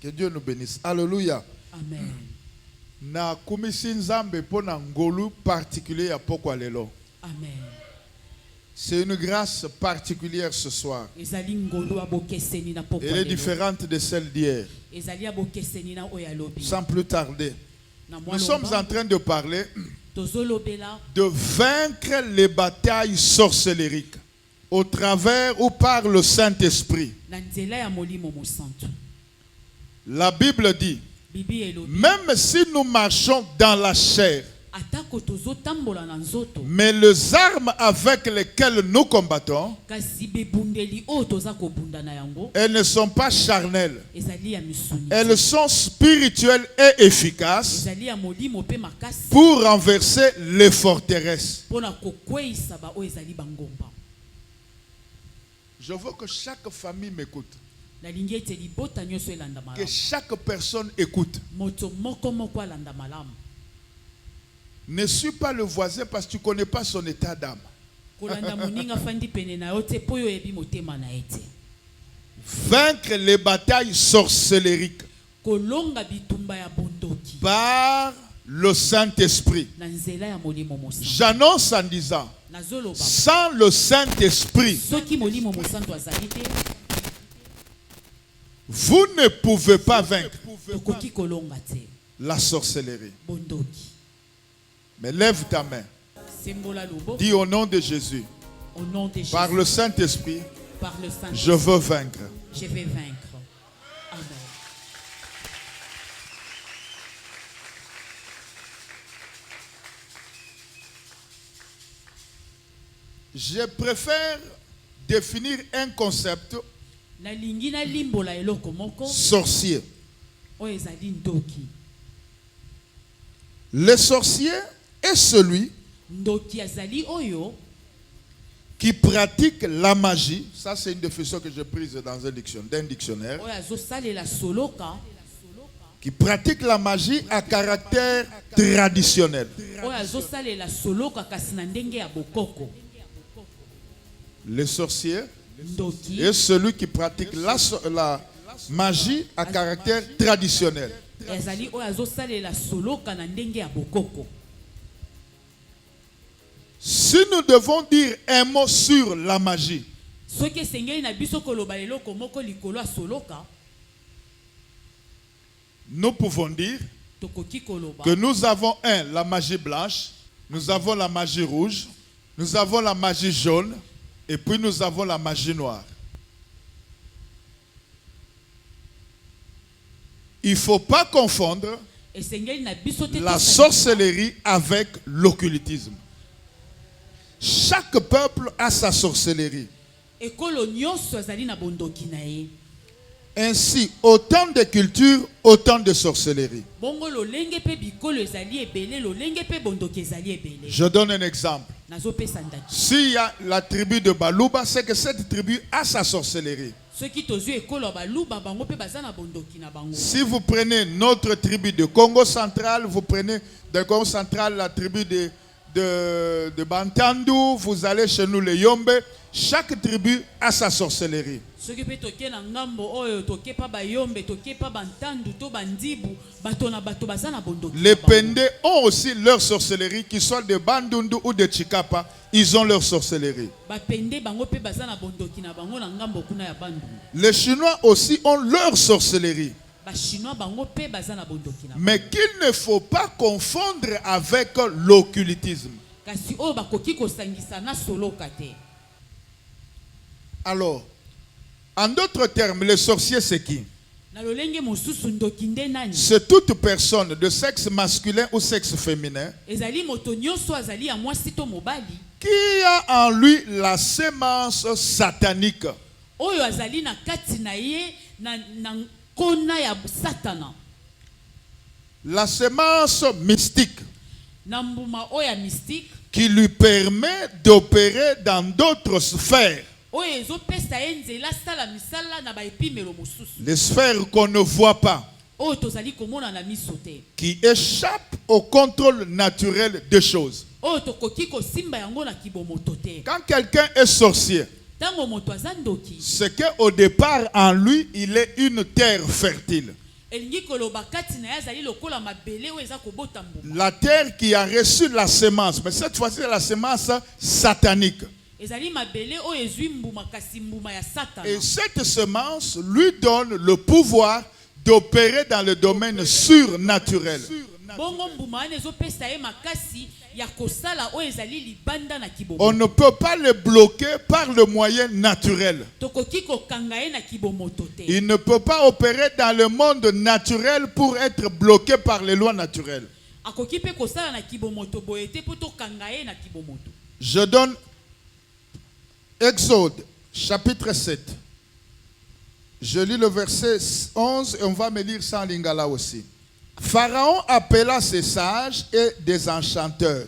Que Dieu nous bénisse. Alléluia. Amen. Na kumisi nzambe pona ngolu particulier à pokwa lelo. Amen. C'est une grâce particulière ce soir. Ezali ngolu abokeseni na pokwa Elle est lelo. différente de celle d'hier. Ezali abokeseni na oyalobi. Sans plus tarder, Na nous mwa sommes lomba, en train de parler tozolobela de vaincre les batailles sorcellériques au travers ou par le Saint-Esprit. na nzela ya molimo mosantu. La Bible dit, Bibi elobi. même si nous marchons dans la chair, Atako tozotambola na nzoto. mais les armes avec lesquelles nous combattons, Kasi bebundeli o toza kobunda na yango. elles ne sont pas charnelles. Ezali ya misuni. Elles sont spirituelles et efficaces Ezali ya molimo pe makasi. pour renverser les forteresses. Pona kokweisa ba o ezali bangomba. Je veux que chaque famille m'écoute, Nalingi ete libota nyonso elanda que malamu. chaque personne écoute. Moto moko moko alanda malamu. Ne suis pas le voisin parce que tu ne connais pas son état d'âme. Kolanda moninga fandi pene na yo te po yo yebi motema na ete. Vaincre les batailles sorcellériques Kolonga bitumba ya bondoki. par le Saint-Esprit. Na nzela ya molimo mosantu. J'annonce en disant, Nazoloba. sans le Saint-Esprit, Soki molimo mosantu azali te, vous ne pouvez pas vaincre tokoki kolonga te. la sorcellerie. Bondoki. Mais lève ta main. Sembola lobo. Dis au nom de Jésus, Au nom de Jésus. par le Saint-Esprit, Par le Saint. je veux vaincre. Je vais vaincre. Amen. Je préfère définir un concept Nalingi na limbola eloko moko. sorcier. O ezali ndoki. Le sorcier est celui Ndoki azali oyo. qui pratique la magie. Ça, c'est une définition que j'ai prise dans un dictionnaire. Oyo azosalela soloka. Qui pratique la magie à caractère traditionnel. Oyo azosalela soloka kasi na ndenge ya bokoko. Le sorcier Ndoki. est celui qui pratique la magie à caractère traditionnel. Ezali oyo azosalela soloka na ndenge ya bokoko. Si nous devons dire un mot sur la magie, Soki esengeli na biso koloba eloko moko likolo ya soloka, nous pouvons dire tokoki koloba. que nous avons la magie blanche, nous avons la magie rouge, nous avons la magie jaune, et puis nous avons la magie noire. Il ne faut pas confondre Esengeli na biso te la tosali- sorcellerie avec l'occultisme. Chaque peuple a sa sorcellerie. ekolo nyonso azali na bondoki na ye. Ainsi, autant de cultures, autant de sorcellerie. Bongo lolenge pe bikolo ezali ebele, lolenge pe bondoki ezali ebele. Je donne un exemple. Nazopesa ndaki. S'il y a la tribu de Balouba, c'est que cette tribu a sa sorcellerie. Soki tozwi ekolo ya baluba bango pe baza na bondoki na bango. Si vous prenez notre tribu de Congo central, vous prenez de Congo central la tribu de Bantandu, vous allez chez nous les Yombe, chaque tribu a sa sorcellerie. Soki pe toke na ngambo oyo toke pa bayombe, toke pa bantandu to bandibu, bato na bato baza na bondoki. Les na bango. Pendé ont aussi leur sorcellerie, qu'ils soient de Bandundu ou de Chikapa, ils ont leur sorcellerie. Bapende bango pe baza na bondoki na bango na ngambo kuna ya bandu. Les Chinois aussi ont leur sorcellerie. Ba chinois bango pe baza na bondoki na bango. Mais qu'il ne faut pas confondre avec l'occultisme. Kasi oyo bakoki kosangisa na soloka te. Alors, en d'autres termes, les sorciers, c'est qui? Na lolenge mosusu ndoki nde nani? C'est toute personne de sexe masculin ou sexe féminin Ezali moto nyonso azali ya mwasi to mobali. qui a en lui la sémence satanique. Oyo azali na kati na ye na kona ya satana. La sémence mystique Na mbuma oya mystique. qui lui permet d'opérer dans d'autres sphères. Oyo ezopesa ye nzela sala misala na baepimelo mosusu. Les sphères qu'on ne voit pas, Oyo tozali komona na miso te. qui échappent au contrôle naturel des choses. Oyo tokoki kosimba yango na kibomoto te. Quand quelqu'un est sorcier, Tango moto aza ndoki. c'est qu'au départ, en lui, il est une terre fertile. elingi koloba kati na yazali lokola mabele oyo eza kobota mbuma. La terre qui a reçu la semence, mais cette fois-ci la semence satanique. Ezali mabele oyo ezwi mbuma kasi mbuma ya Satana. Et cette semence lui donne le pouvoir d'opérer dans le domaine surnaturel. Bongo mbuma ezopesa ye makasi ya kosala oyo ezali libanda na kibomo. On ne peut pas le bloquer par le moyen naturel. Tokoki kokanga ye na kibomoto te. Il ne peut pas opérer dans le monde naturel pour être bloqué par les lois naturelles. Akoki pe kosala na kibomoto boye te po tokanga ye na kibomoto. Je donne Exode, chapitre 7. Je lis le verset 11 et on va me lire ça en lingala aussi. Pharaon appela ses sages et des enchanteurs.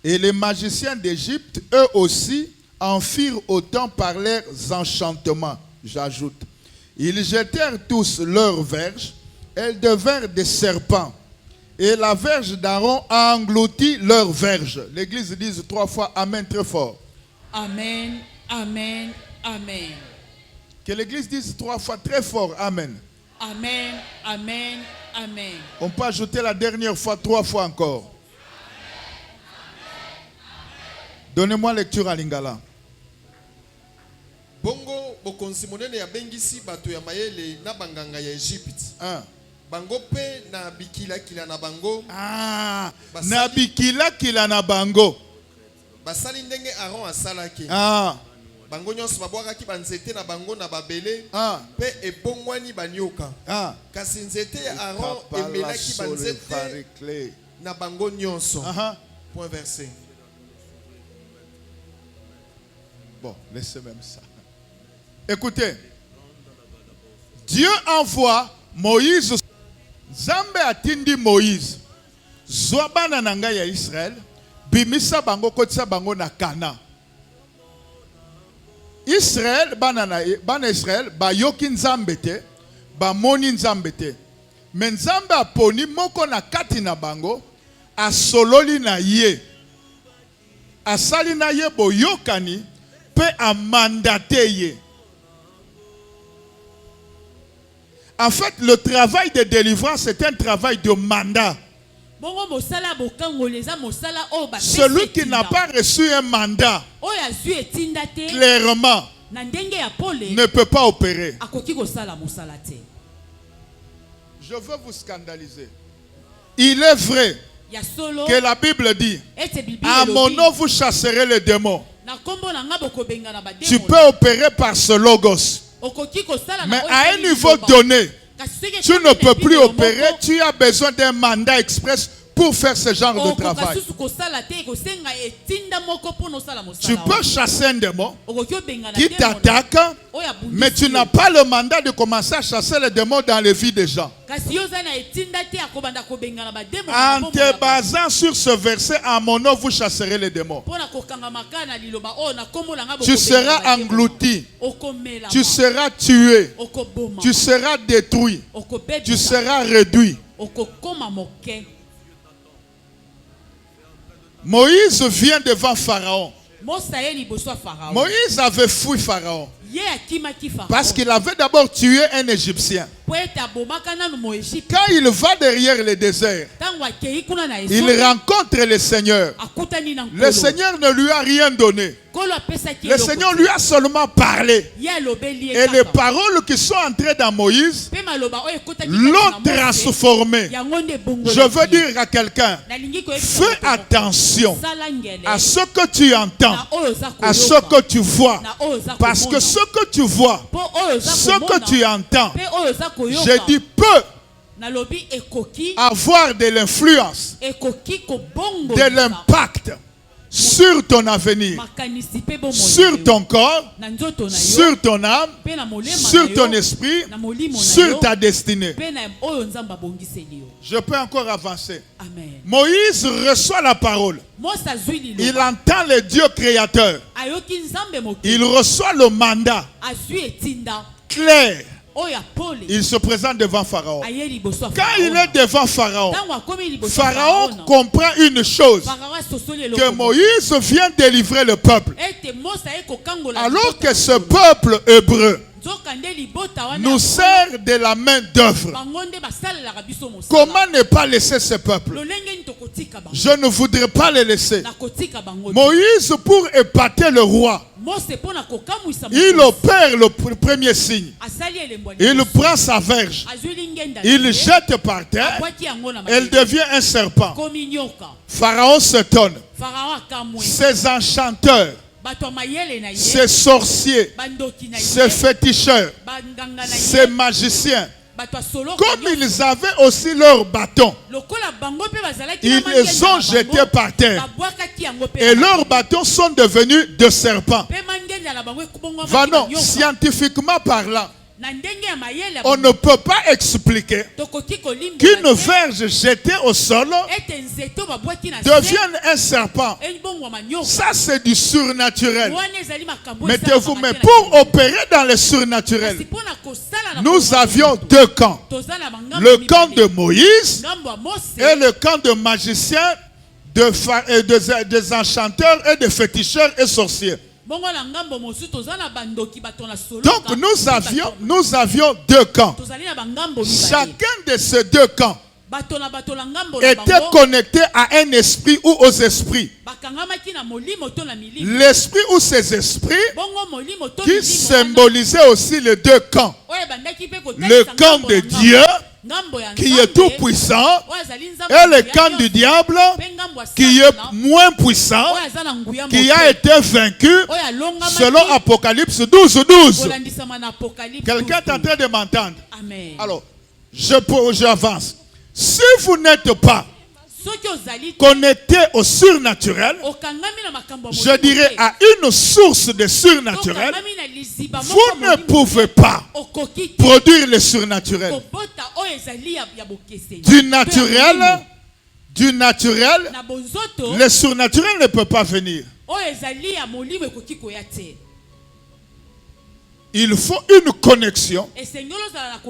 Et les magiciens d'Égypte, eux aussi, en firent autant par leurs enchantements. J'ajoute. Ils jetèrent tous leurs verges. Elles devinrent des serpents. Et la verge d'Aaron a englouti leurs verges. L'église dit 3 fois Amen très fort. Amen, amen, amen. Que l'église dise 3 fois très fort Amen. Amen, amen, amen. On peut ajouter la dernière fois 3 fois encore. Donnez-moi lecture à Lingala. Bongo bokonzi monene ya bengisi bato ya mayele na banganga ya Egypte. Bango pe na bikila kila na bango. Na bikila kila na bango. Basali ndenge Aaron asalaki. Bango nyonso babwakaki banzete na bango na babele. Pe ebongwani banyoka. Kasi nzete ya Aaron emelaki banzete na bango nyonso. Point versé. Bon, laissez même ça. Écoutez, Dieu envoie Moïse. Zambe atindi Moïse. Zobana nanga ya Israël. Bimisa bango kotisa bango na Kana. Israël, bana Israël, ba yoki nzambe te, ba moni nzambe te. Men nzambe aponi moko na kati na bango, asololi na ye. Asali na ye boyokani, pe amandate ye. En fait, le travail de délivrance, c'est un travail de mandat. Celui qui n'a pas reçu un mandat, clairement, ne peut pas opérer. Je veux vous scandaliser. Il est vrai que la Bible dit, à mon nom vous chasserez les démons. Tu peux opérer par ce logos. Mais à un niveau donné, tu ne peux plus opérer, tu as besoin d'un mandat express pour faire ce genre de travail. Tu peux chasser un démon qui t'attaque, mais tu n'as pas le mandat de commencer à chasser les démons dans les vies des gens. En te basant sur ce verset, à mon nom vous chasserez les démons. Tu seras englouti, tu seras tué, tu seras détruit, tu seras réduit. Moïse vient devant Pharaon. Moïse avait fui Pharaon parce qu'il avait d'abord tué un Égyptien. Quand il va derrière le désert, il rencontre le Seigneur. Le Seigneur ne lui a rien donné. Le Seigneur lui a seulement parlé. Et les paroles qui sont entrées dans Moïse l'ont transformé. Je veux dire à quelqu'un, fais attention à ce que tu entends, à ce que tu vois. Parce que ce que tu vois, ce que tu entends, je dis peut avoir de l'influence, de l'impact sur ton avenir, sur ton corps, sur ton âme, sur ton esprit, sur ta destinée. Je peux encore avancer. Moïse reçoit la parole. Il entend le Dieu créateur. Il reçoit le mandat clair. Il se présente devant Pharaon. Quand il est devant Pharaon, Pharaon comprend une chose, que Moïse vient délivrer le peuple. Alors que ce peuple hébreu nous sert de la main d'œuvre. Comment ne pas laisser ce peuple? Je ne voudrais pas les laisser. Moïse, pour épater le roi, il opère le premier signe. Il prend sa verge, il jette par terre, elle devient un serpent. Pharaon s'étonne. Ces enchanteurs, ces sorciers, ces féticheurs, ces magiciens, comme ils avaient aussi leurs bâtons, ils les ont jetés par terre. Et leurs bâtons sont devenus de serpents. Vraiment, scientifiquement parlant, on ne peut pas expliquer qu'une verge jetée au sol devienne un serpent. Ça, c'est du surnaturel. Mettez-vous, mais pour opérer dans le surnaturel, nous avions deux camps. Le camp de Moïse et le camp de magiciens, des enchanteurs et de féticheurs et sorciers. Donc nous avions deux camps. Chacun de ces deux camps était connecté à un esprit ou aux esprits. L'esprit ou ces esprits qui symbolisaient aussi les deux camps. Le camp de Dieu qui est tout puissant et le camp du diable qui est moins puissant, qui a été vaincu selon Apocalypse 12:12. Quelqu'un est en train de m'entendre? Alors, j'avance. Si vous n'êtes pas connecté au surnaturel, je dirais à une source de surnaturel, vous ne pouvez pas produire le surnaturel. Du naturel, le surnaturel ne peut pas venir. Il faut une connexion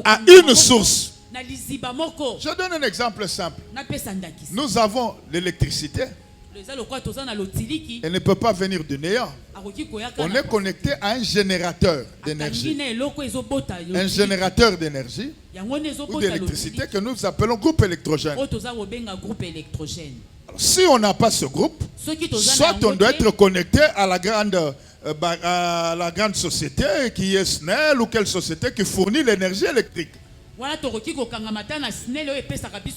à une source. Je donne un exemple simple. Nous avons l'électricité. Elle ne peut pas venir du néant. On est connecté à un générateur d'énergie. Un générateur d'énergie ou d'électricité que nous appelons groupe électrogène. Alors, si on n'a pas ce groupe, soit on doit être connecté à la grande société qui est SNEL ou quelle société qui fournit l'énergie électrique.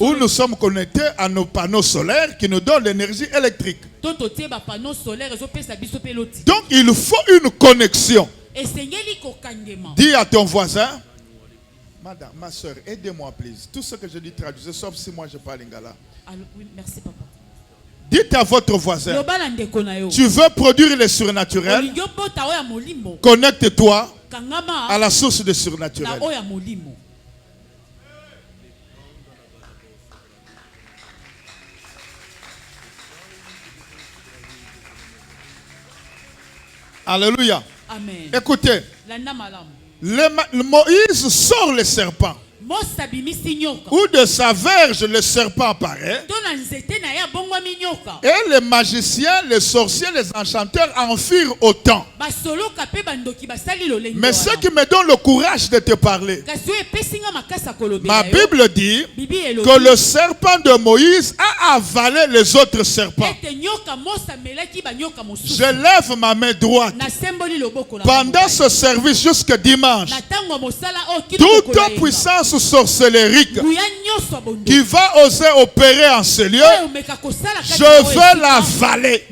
Où nous sommes connectés à nos panneaux solaires qui nous donnent l'énergie électrique. Donc il faut une connexion. Dis à ton voisin, madame, ma soeur, aidez-moi please. Tout ce que je dis traduisez, sauf si moi je parle lingala. Merci papa. Dites à votre voisin, tu veux produire le surnaturel, connecte-toi à la source du surnaturel. Alléluia. Amen. Écoutez, Moïse sort le serpent. Ou de sa verge, le serpent apparaît. Et les magiciens, les sorciers, les enchanteurs en firent autant. Mais ce qui me donne le courage de te parler, ma Bible dit que le serpent de Moïse a avalé les autres serpents. Je lève ma main droite pendant ce service jusqu'à dimanche. Toute puissance sorcellérique qui va oser opérer en ce lieu, je veux l'avaler.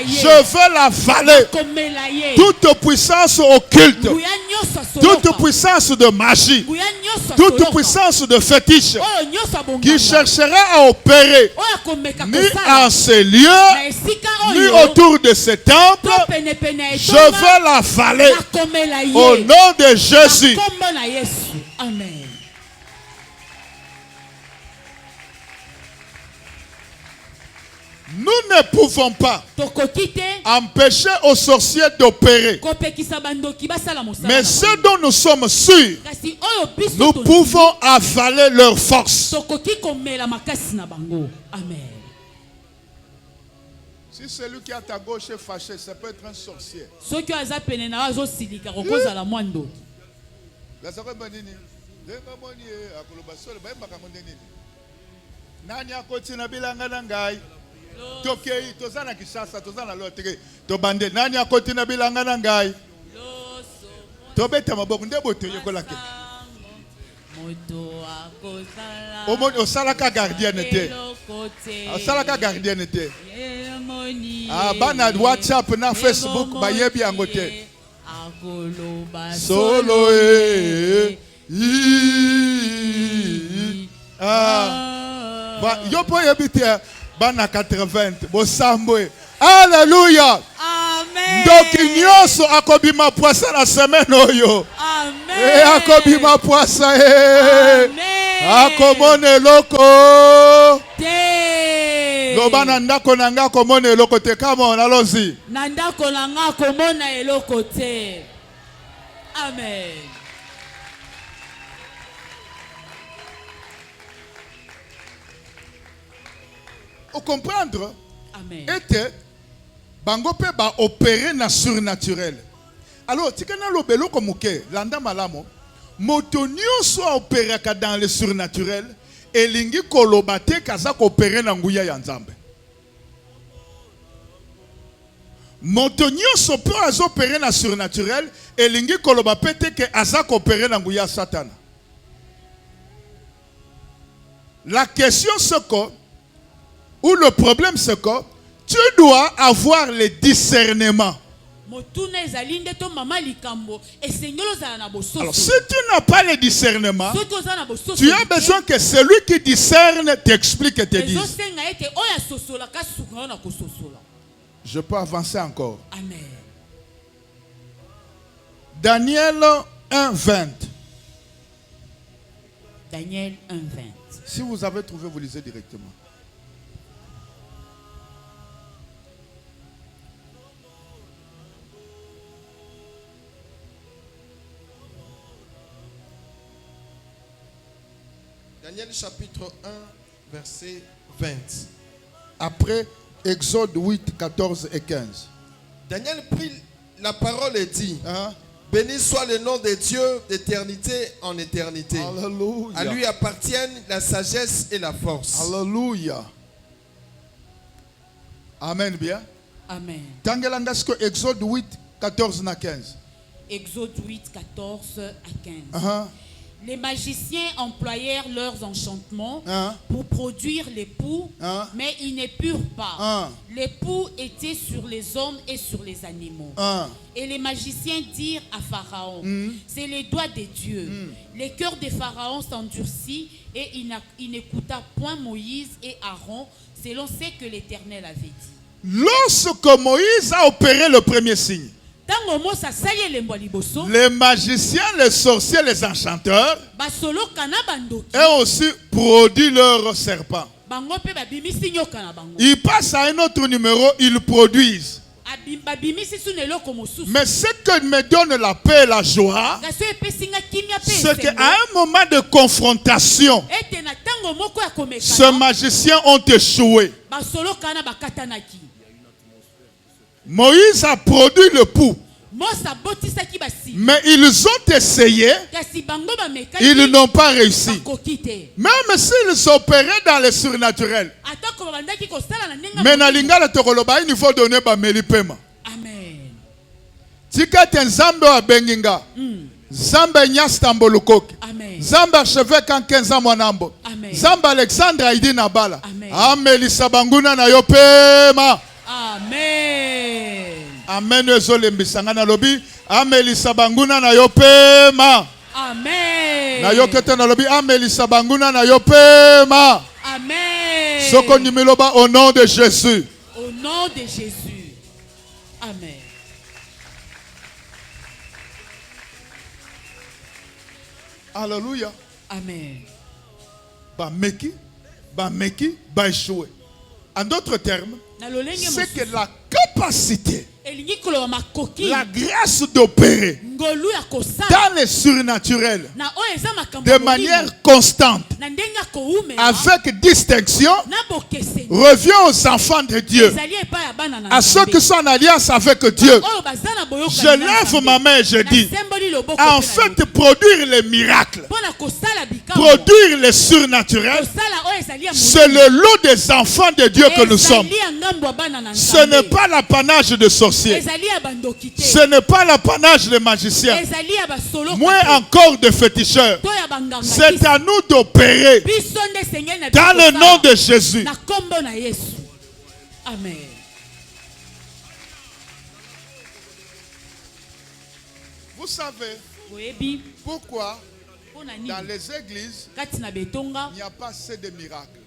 Je veux l'avaler. Toute puissance occulte, toute puissance de magie, toute puissance de fétiche qui cherchera à opérer ni en ce lieu, ni autour de ce temple, je veux l'avaler au nom de Jésus. Amen. Nous ne pouvons pas empêcher aux sorciers d'opérer. Mais ce dont nous sommes sûrs, nous pouvons avaler leur force. Amen. Si celui qui est à ta gauche est fâché, ça peut être un sorcier. Nani akotina bilanga na ngai? Tokei, tozana Kishasa, tozana lotere. Tobande, nani akotina bilanga na ngai? Tobeta maboko nde bote yokolake. Osalaka gardienne te. Osalaka gardienne te. Bana WhatsApp na Facebook bayebi yango te. Solo Yopo yebite bana 80 bosambo. Alléluia. Amen. Donc nyonso akobima poisa la semaine oyo. Amen. Akobima poisa Amen. akomone loko. Te. Lobana ndako nanga komone loko te kama na lozi. Na ndako nanga komona eloko te. Amen. Au comprendre? Amen. Était bango pe ba opérer na surnaturel. Alors tikana lobelo komuke landa malamo moto nyonso opérer ka dans le surnaturel elingi koloba te kaza ko opérer na nguya ya Nzambe. Moto nyonso pe azo opérer na surnaturel elingi koloba pete ke aza ko opérer na nguya Satan. La question c'est que ou le problème c'est que tu dois avoir le discernement. Alors si tu n'as pas le discernement, tu as besoin que celui qui discerne t'explique et te dise. Je peux avancer encore. Amen. Daniel 1:20. Daniel 1:20. Si vous avez trouvé, vous lisez directement. Daniel chapitre 1, verset 20. Après Exode 8, 14 et 15. Daniel prit la parole et dit, béni soit le nom de Dieu d'éternité en éternité. Alléluia. À lui appartiennent la sagesse et la force. Alléluia. Amen bien. Amen. Tangelandasko Exode 8, 14 et 15. Exode 8, 14 à 15. Les magiciens employèrent leurs enchantements pour produire l'époux, mais ils ne purent pas. L'époux était sur les hommes et sur les animaux. Et les magiciens dirent à Pharaon, c'est les doigts de Dieu. Le cœur de Pharaon s'endurcit et il n'écouta point Moïse et Aaron selon ce que l'Éternel avait dit. Lorsque Moïse a opéré le premier signe, les magiciens, les sorciers, les enchanteurs ont aussi produit leur serpent. Ils passent à un autre numéro, ils produisent. Mais ce que me donne la paix et la joie, c'est qu'à un moment de confrontation, ces magiciens ont échoué. Moïse a produit le pouls. Mais ils ont essayé, ils n'ont pas réussi. Même s'ils opéraient dans le surnaturel. Mais dans l'ingala tokoloba, il faut donner bameli pema. Amen. Tika ten zambe wa benginga. Zambe nyastambo lukoki. Zambe archevêque en 15 ans mwanambo. Zambe Alexandre Aidi Nabala. Ameli sabanguna na yo pema. Amen. Amen. Ezolembisanga na lobi. Ameli sabanguna na yo pema. Amen. Na yo kete na lobi. Ameli sabanguna na yo pema. Amen. Soko nimeloba au nom de Jésus. Au nom de Jésus. Amen. Alléluia. Amen. Ba meki, ba échoué. En d'autres termes, c'est que la capacité, la grâce d'opérer dans le surnaturel de manière constante, avec distinction, revient aux enfants de Dieu, à ceux qui sont en alliance avec Dieu. Je lève ma main et je dis, En fait, produire les miracles, produire les surnaturels, c'est le lot des enfants de Dieu que nous sommes. Ce n'est pas l'apanage de sorciers. Ce n'est pas l'apanage des magiciens. Moins encore de féticheurs. C'est à nous d'opérer dans le nom de Jésus. Amen. Vous savez pourquoi dans les églises il n'y a pas assez de miracles.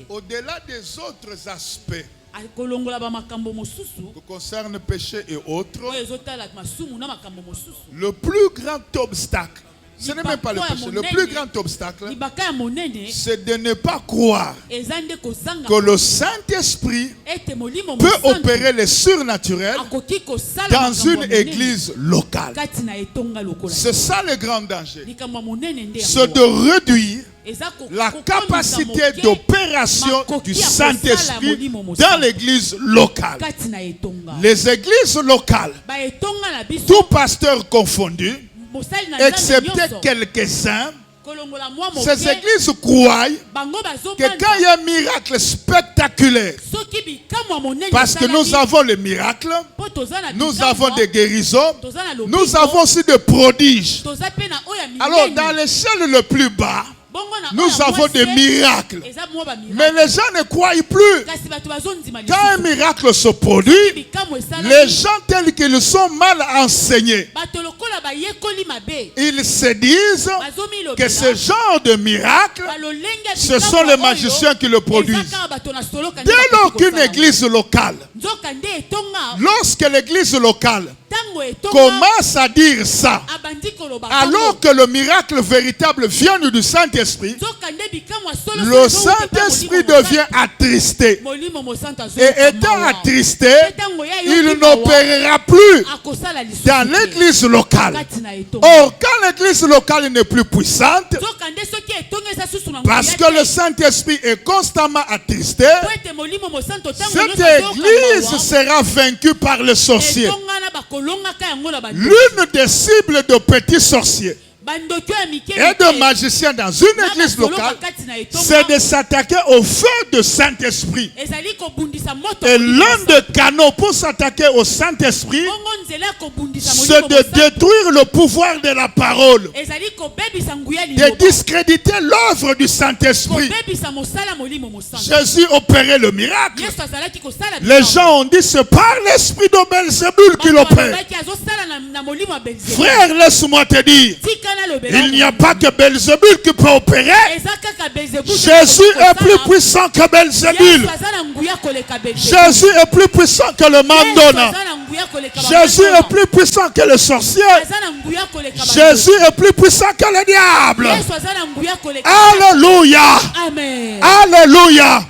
Au-delà des autres aspects qui concernent le péché et autres, le plus grand obstacle, ce n'est même pas le péché, le plus grand obstacle, c'est de ne pas croire que le Saint-Esprit peut opérer les surnaturels dans une église locale. C'est ça le grand danger. C'est de réduire la capacité d'opération du Saint-Esprit dans l'église locale. Les églises locales, tout pasteur confondu, excepté quelques-uns, ces églises croient que quand il y a un miracle spectaculaire, parce que nous avons les miracles, nous avons des guérisons, nous avons aussi des prodiges. Alors dans l'échelle le plus bas, nous avons des miracles. Mais les gens ne croient plus. Quand un miracle se produit, les gens tels qu'ils sont mal enseignés, ils se disent que ce genre de miracle, ce sont les magiciens qui le produisent. Dès lors qu'une église locale, lorsque l'église locale commence à dire ça, alors que le miracle véritable vient du Saint-Esprit, le Saint-Esprit devient attristé. Et étant attristé, il n'opérera plus dans l'église locale. Or, quand l'église locale n'est plus puissante, parce que le Saint-Esprit est constamment attristé, cette église sera vaincue par les sorciers. L'une des cibles de petits sorciers et de magiciens dans une église locale, c'est de s'attaquer au feu du Saint-Esprit. Et l'un des canaux pour s'attaquer au Saint-Esprit, c'est de détruire le pouvoir de la parole, de discréditer l'œuvre du Saint-Esprit. Jésus opérait le miracle. Les gens ont dit c'est par l'esprit de Belzébul qu'il opère. Frère, laisse-moi te dire, il n'y a pas que Belzébul qui peut opérer. Jésus est plus puissant que Belzébul. Jésus est plus puissant que le mandona. Jésus est plus puissant que le sorcier. Jésus est plus puissant que le diable. Alléluia. Alléluia.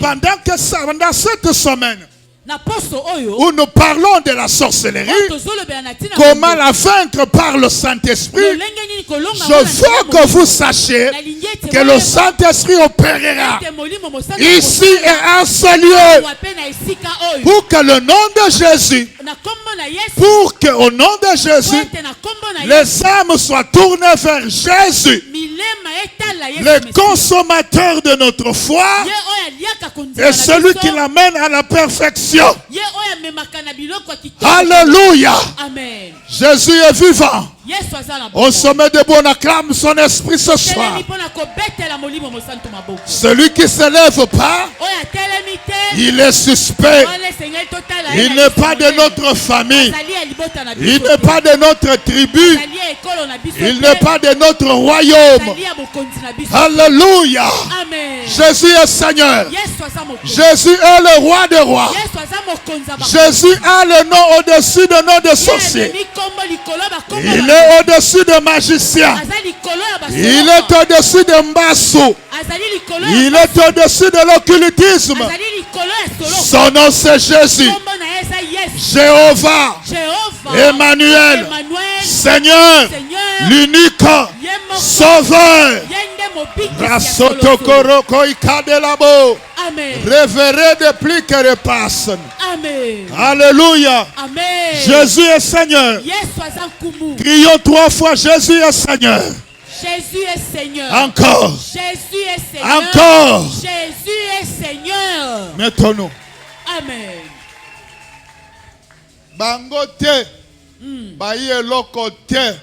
Pendant cette semaine où nous parlons de la sorcellerie, comment la vaincre par le Saint-Esprit, je veux que vous sachiez que le Saint-Esprit opérera ici et en ce lieu pour que le nom de Jésus, pour que au nom de Jésus, les âmes soient tournées vers Jésus, le consommateur de notre foi et celui qui l'amène à la perfection. Alléluia. Jésus est vivant. On se met debout, on acclame son esprit ce soir. Celui qui ne se lève pas, il est suspect. Il n'est pas de notre famille. Il n'est pas de notre tribu. Il n'est pas de notre royaume. Alléluia. Jésus est Seigneur. Jésus est le roi des rois. Jésus a le nom au-dessus de nom de sorciers. Il est au-dessus de magiciens. Il est au-dessus de Mbassou. Il est au-dessus de l'occultisme. Son nom c'est Jésus. Jéhovah. Emmanuel. Seigneur. L'unique Sauveur. Amen. Révérez de plus que les personnes. Amen. Alléluia. Amen. Jésus est Seigneur. Crions 3 fois Jésus est Seigneur. Jésus est Seigneur. Encore. Jésus est Seigneur. Encore. Jésus est Seigneur. Mettons-nous. Amen. Bangote. Baye lokote.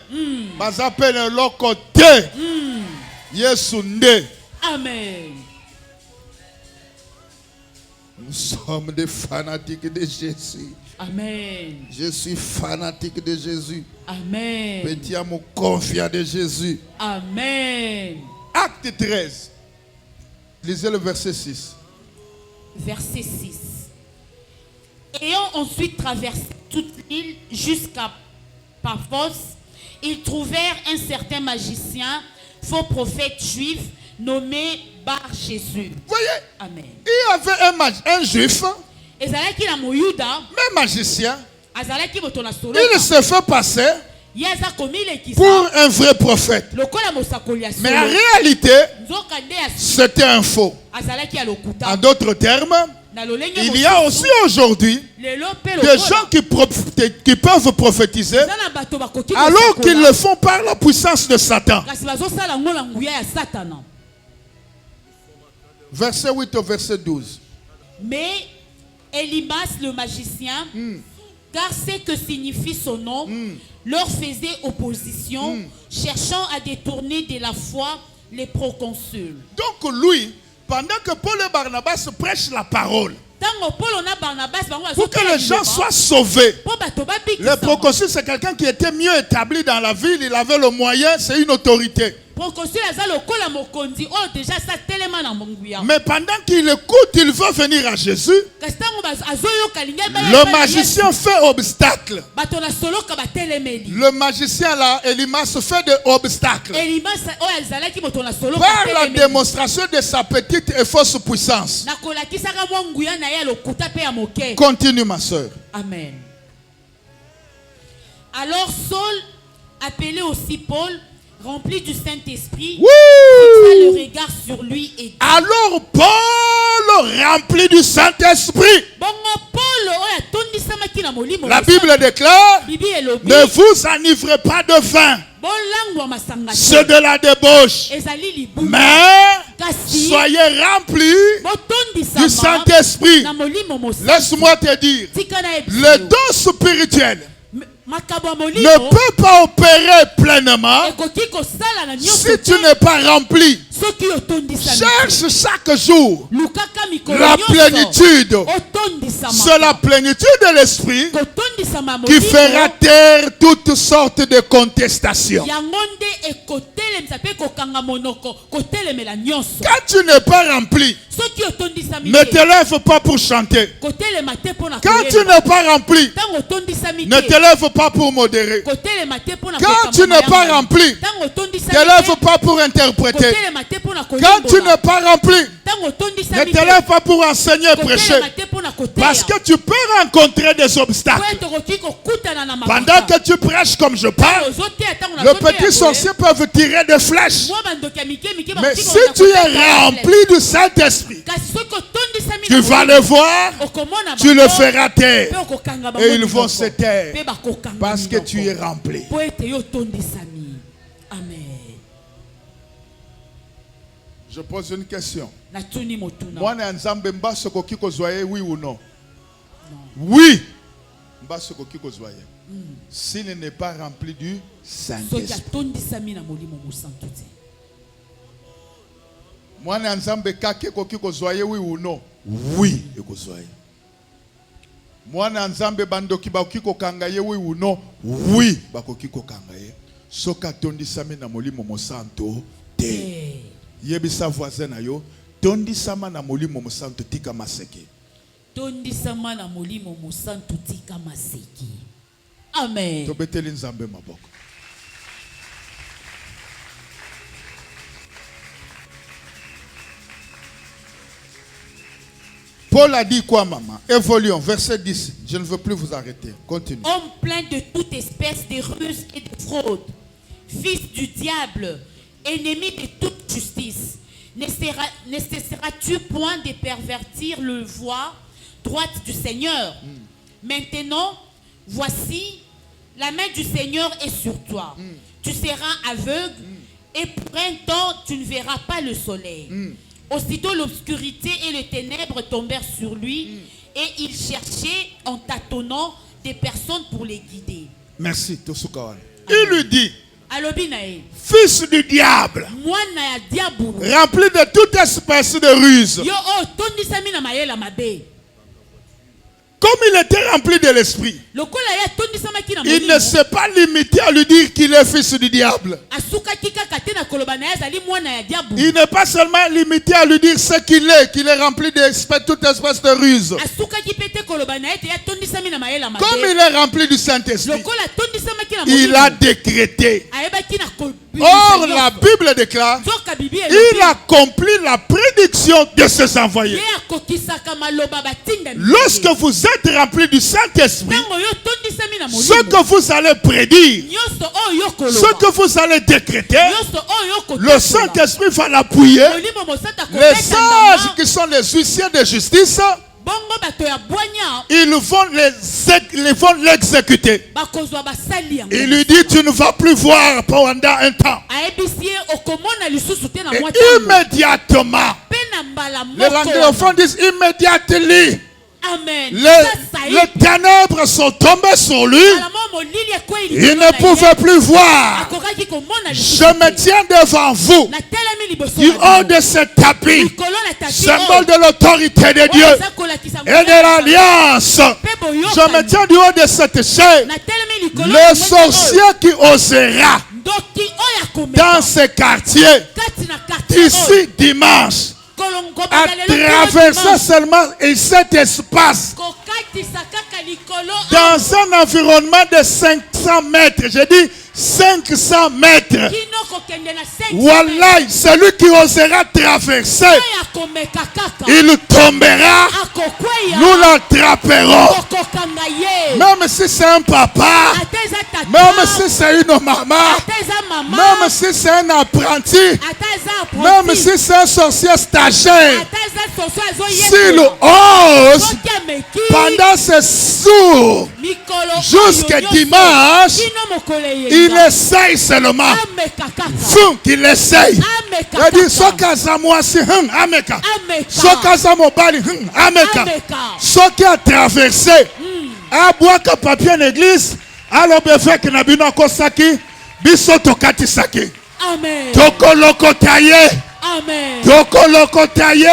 Bazapene lokote. Yesu nde. Amen. Nous sommes des fanatiques de Jésus. Amen. Je suis fanatique de Jésus. Amen. Petit amour confiant de Jésus. Amen. Acte 13. Lisez le verset 6. Verset 6. Ayant ensuite traversé toute l'île jusqu'à Paphos, ils trouvèrent un certain magicien, faux prophète juif, nommé Bar-Jésus. Voyez, amen. Il y avait un juif, même magicien, il se fait passer pour un vrai prophète. Mais en réalité, c'était un faux. En d'autres termes, il y a aussi aujourd'hui des gens qui peuvent prophétiser alors qu'ils le font par la puissance de Satan. Verset 8 au verset 12. Mais Elimas le magicien, car c'est que signifie son nom, leur faisait opposition, cherchant à détourner de la foi les proconsuls. Donc lui, pendant que Paul et Barnabas prêchent la parole, pour que les gens soient sauvés, le proconsul c'est quelqu'un qui était mieux établi dans la ville, il avait le moyen, c'est une autorité. Mais pendant qu'il écoute, il veut venir à Jésus. Le magicien fait obstacle. Le magicien là, Elimas fait des obstacles. Par la démonstration de sa petite et fausse puissance. Continue ma soeur. Amen. Alors Saul, appelé aussi Paul, rempli du Saint-Esprit, fixa le regard sur lui et dit, alors Paul, rempli du Saint-Esprit, la Bible déclare, ne vous enivrez pas de vin, c'est de la débauche, mais soyez remplis du Saint-Esprit. Laisse-moi te dire, le don spirituel ne peut pas opérer pleinement si tu n'es pas rempli. Cherche chaque jour la plénitude. C'est la plénitude de l'esprit qui fera taire toutes sortes de contestations. Quand tu n'es pas rempli, ne te lève pas pour chanter. Quand tu n'es pas rempli, ne te lève pas pour modérer. Quand tu n'es pas rempli, ne te lève pas pour interpréter. Quand tu n'es pas rempli, ne te lève pas pour enseigner et prêcher. Parce que tu peux rencontrer des obstacles. Pendant que tu prêches comme je parle, le petit sorcier peut tirer des flèches. Mais si tu es rempli du Saint-Esprit, tu vas le voir, tu le feras taire. Et ils vont se taire. Parce que tu es rempli. Amen. Je pose une question. Moi, oui ou non? Oui. S'il n'est pas rempli du Saint-Esprit. Moi, oui ou non? Oui. Moi, bandoki bakoki kokangaye oui ou non? Oui. Bakoki kokangaye. Soka tondi sami na molimo mosanto te. Yebisa voisin na yo, tondi sama na molimo mosanto tika maseki. Tondi sama na molimo mosanto tika maseki. Amen. Tobeteli nzambe maboko. Paul a dit quoi, maman? Évoluons, verset 10. Je ne veux plus vous arrêter. Continue. Homme plein de toute espèce de ruse et de fraude, fils du diable, ennemi de toute justice, ne cesseras-tu point de pervertir le voie droite du Seigneur? Maintenant, voici, la main du Seigneur est sur toi. Tu seras aveugle et pour un temps, tu ne verras pas le soleil. Aussitôt, l'obscurité et les ténèbres tombèrent sur lui et il cherchait en tâtonnant des personnes pour les guider. Merci, Tosukawan. Il lui dit, Alobinae, fils du diable, rempli de toute espèce de ruse. Comme il était rempli de l'esprit, il ne s'est pas limité à lui dire qu'il est fils du diable. Il n'est pas seulement limité à lui dire ce qu'il est rempli de toute espèce de ruse. Comme il est rempli du Saint-Esprit, il a décrété. Or, la Bible déclare, il accomplit la prédiction de ses envoyés. Lorsque vous êtes rempli du Saint-Esprit, ce que vous allez prédire, ce que vous allez décréter, le Saint-Esprit va l'appuyer. Les sages qui sont les huissiers de justice, ils vont l'exécuter. Il lui dit, tu ne vas plus voir pendant un temps. Et immédiatement, les anglophones disent immédiatement. Les ténèbres sont tombées sur lui. Il ne pouvait plus voir. Je me tiens devant vous, du haut de ce tapis, symbole de l'autorité de Dieu et de l'alliance. Je me tiens du haut de cette chaise. Le sorcier qui osera dans ce quartier, ici dimanche, à traverser seulement cet espace dans un environnement de 500 mètres. Je dis 500 mètres. Voilà, celui qui osera traverser, il tombera. Nous l'attraperons. Même si c'est un papa, même si c'est une maman, même si c'est un apprenti, même si c'est un sorcier stagiaire, s'il ose, pendant ce jour, jusqu'à dimanche, il essaye seulement. Fou qu'il essaye. Il dit, Sokaza Moasi, Ameka. Sokaza Mobali, Ameka. Soki a traversé. A boaka papier en église. Alors, Befek Nabino Kosaki. Bisoto Katisaki. Amen. Toko loko taye. Amen. Toko loko taye.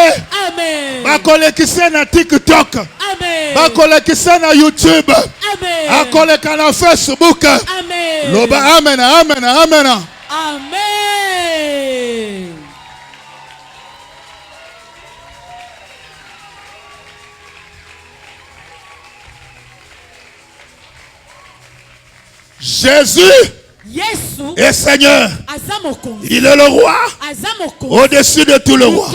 Amen. Bakolekise na TikTok. Amen. Bakolekise na YouTube. Amen. Akoleka na Facebook. Amen. Loba amen, amen, amen. Amen. Jésus Yesu est Seigneur. Il est le roi au-dessus de tout le roi.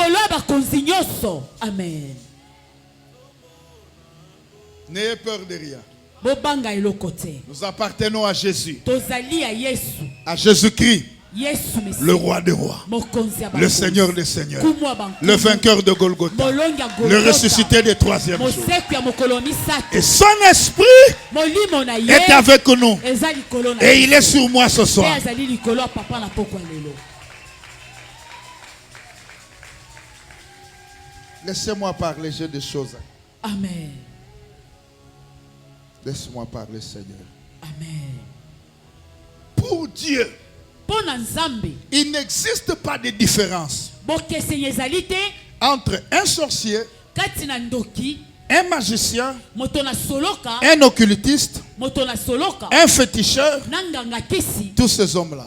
Amen. N'ayez peur de rien. Nous appartenons à Jésus. À Jésus-Christ. Le roi des rois, le Seigneur des seigneurs, le vainqueur de Golgotha, le ressuscité des troisième jour. Et son esprit est avec nous. Et il est sur moi ce soir. Laissez-moi parler, j'ai des choses. Amen. Laisse-moi parler, Seigneur. Amen. Pour Dieu, il n'existe pas de différence entre un sorcier, un magicien, un occultiste, un féticheur, tous ces hommes-là.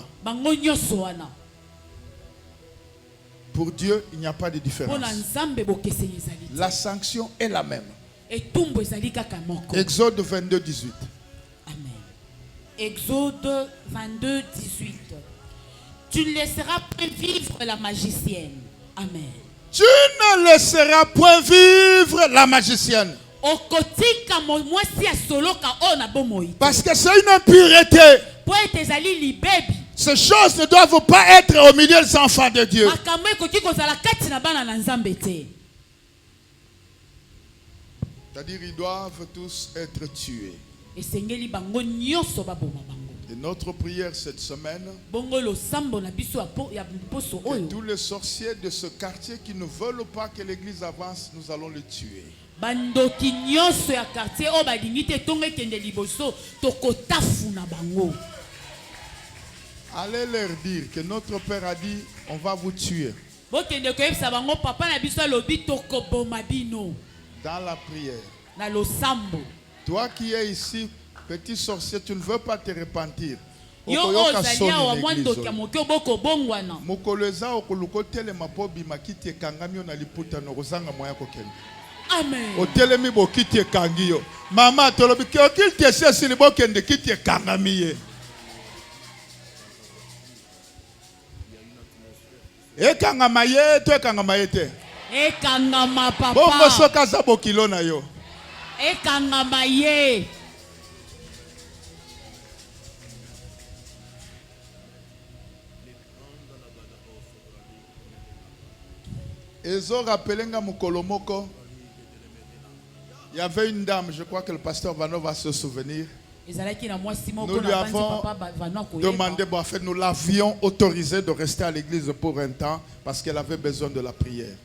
Pour Dieu, il n'y a pas de différence. La sanction est la même. Exode 22, 18. Amen. Exode 22, 18. Tu ne laisseras pas vivre la magicienne. Amen. Tu ne laisseras point vivre la magicienne. Parce que c'est une impureté. Ces choses ne doivent pas être au milieu des enfants de Dieu. C'est-à-dire ils doivent tous être tués. Et notre prière cette semaine, que tous les sorciers de ce quartier qui ne veulent pas que l'église avance, nous allons les tuer. Allez leur dire que notre Père a dit, on va vous tuer. Dans la prière. Toi qui es ici, petit sorcier, tu ne veux pas te repentir. Amen. Maman, ekangama ye to ekangama ye te. Ekangama papa. Bongo soka za bokilo na yo. Ekangama ye. Ezo rappelenga mukolomoko. Il y avait une dame, je crois que le pasteur Vano va se souvenir. Nous lui avons demandé, en fait, nous l'avions autorisé de rester à l'église pour un temps parce qu'elle avait besoin de la prière.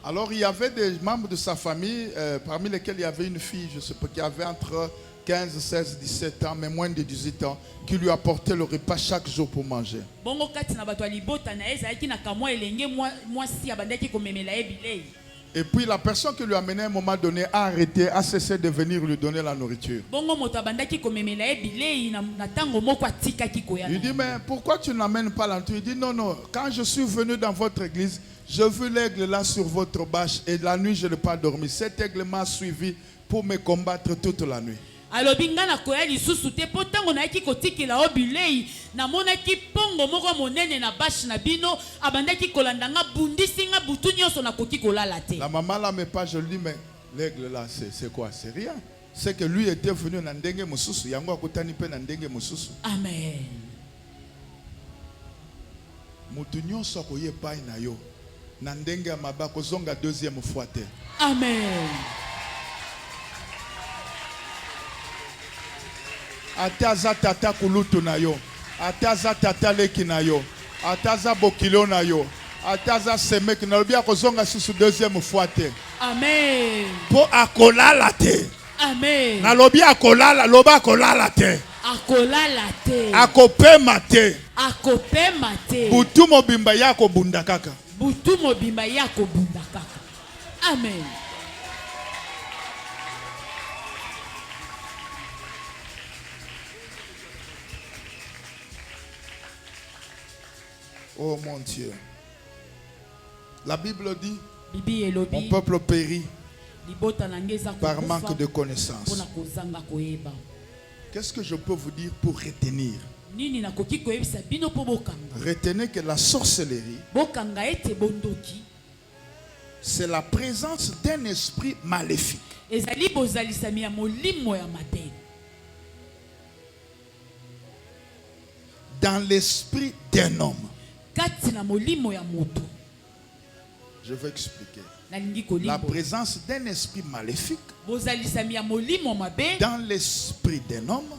Alors il y avait des membres de sa famille, parmi lesquels il y avait une fille, je sais pas, qui avait entre 15, 16, 17 ans, mais moins de 18 ans, qui lui apportait le repas chaque jour pour manger. Et puis la personne qui lui a amené à un moment donné a arrêté, a cessé de venir lui donner la nourriture. Il dit, mais pourquoi tu n'amènes pas la nourriture? Il dit, non, non, quand je suis venu dans votre église, je vis l'aigle là sur votre bâche et la nuit je n'ai pas dormi. Cet aigle m'a suivi pour me combattre toute la nuit. Alobinga na koya lisusu te potango na yaki kotikela obilei na monaki pongo moko monene na bash na bino abandaki kolandanga bundisinga butu nyonso na koki kolala te. La maman là me pas, je lui dis mais l'aigle là c'est quoi? C'est rien. C'est que lui était venu na ndenge mususu yango akutani pe na ndenge mususu. Amen. Mutu nyonso akoye pai na yo na ndenge maba kozonga deuxième fois te. Amen. Ataza tata kulutu na yo, ataza tata leki na yo, ataza bokilo na yo, ataza semek na lobia kozonga susu deuxième fois te. Amen. Po akolala te. Amen. Na lobia akolala, loba akolala te. Akolala te. Akopema te. Akopema te. Butu mobimba yako bunda kaka. Butu mobimba yako bunda kaka. Amen. Oh mon Dieu. La Bible dit, mon peuple périt par manque de connaissance. Qu'est-ce que je peux vous dire pour retenir? Retenez que la sorcellerie, c'est la présence d'un esprit maléfique dans l'esprit d'un homme. Je vais expliquer. La présence d'un esprit maléfique dans l'esprit d'un homme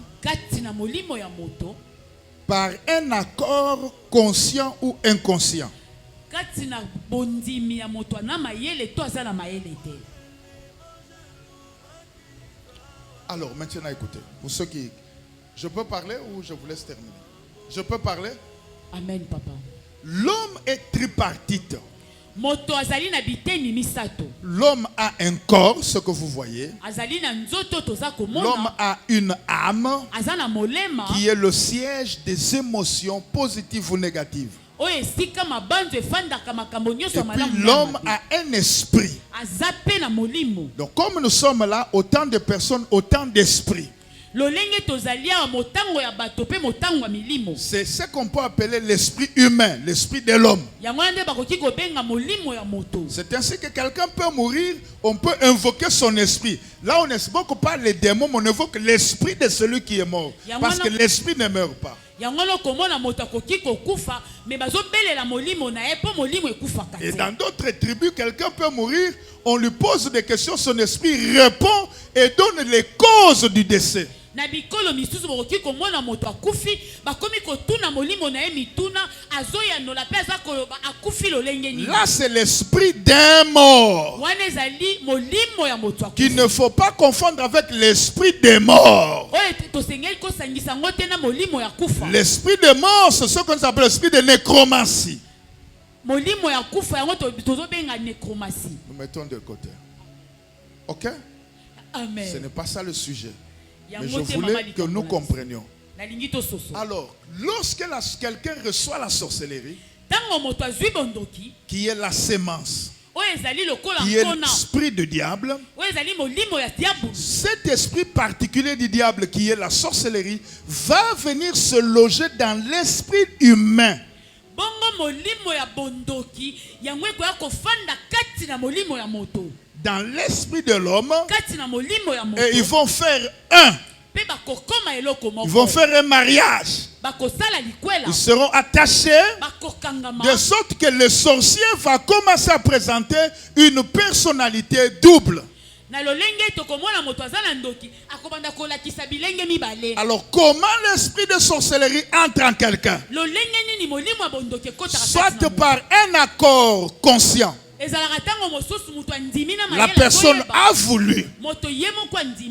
par un accord conscient ou inconscient. Alors maintenant écoutez, pour ceux qui... Je peux parler ou je vous laisse terminer? Je peux parler? Amen, papa. L'homme est tripartite. L'homme a un corps, ce que vous voyez. L'homme a une âme qui est le siège des émotions positives ou négatives. Et puis l'homme a un esprit. Donc comme nous sommes là, autant de personnes, autant d'esprits. C'est ce qu'on peut appeler l'esprit humain, l'esprit de l'homme. C'est ainsi que quelqu'un peut mourir, on peut invoquer son esprit. Là, on n'invoque pas les démons, mais on invoque l'esprit de celui qui est mort. Parce que l'esprit ne meurt pas. Et dans d'autres tribus, quelqu'un peut mourir, on lui pose des questions, son esprit répond et donne les causes du décès. Là, c'est l'esprit d'un mort qu'il ne faut pas confondre avec l'esprit des morts. L'esprit des morts, c'est ce qu'on appelle l'esprit de nécromancie. Nous mettons de côté. Ok? Amen. Ce n'est pas ça le sujet. Mais je voulais que nous comprenions. Alors, lorsque quelqu'un reçoit la sorcellerie, qui est la sémence, qui est l'esprit du diable, cet esprit particulier du diable qui est la sorcellerie va venir se loger dans l'esprit humain. Dans l'esprit de l'homme, et ils vont faire un. Ils vont faire un mariage. Ils seront attachés de sorte que le sorcier va commencer à présenter une personnalité double. Alors comment l'esprit de sorcellerie entre en quelqu'un? Soit par un accord conscient. La personne a voulu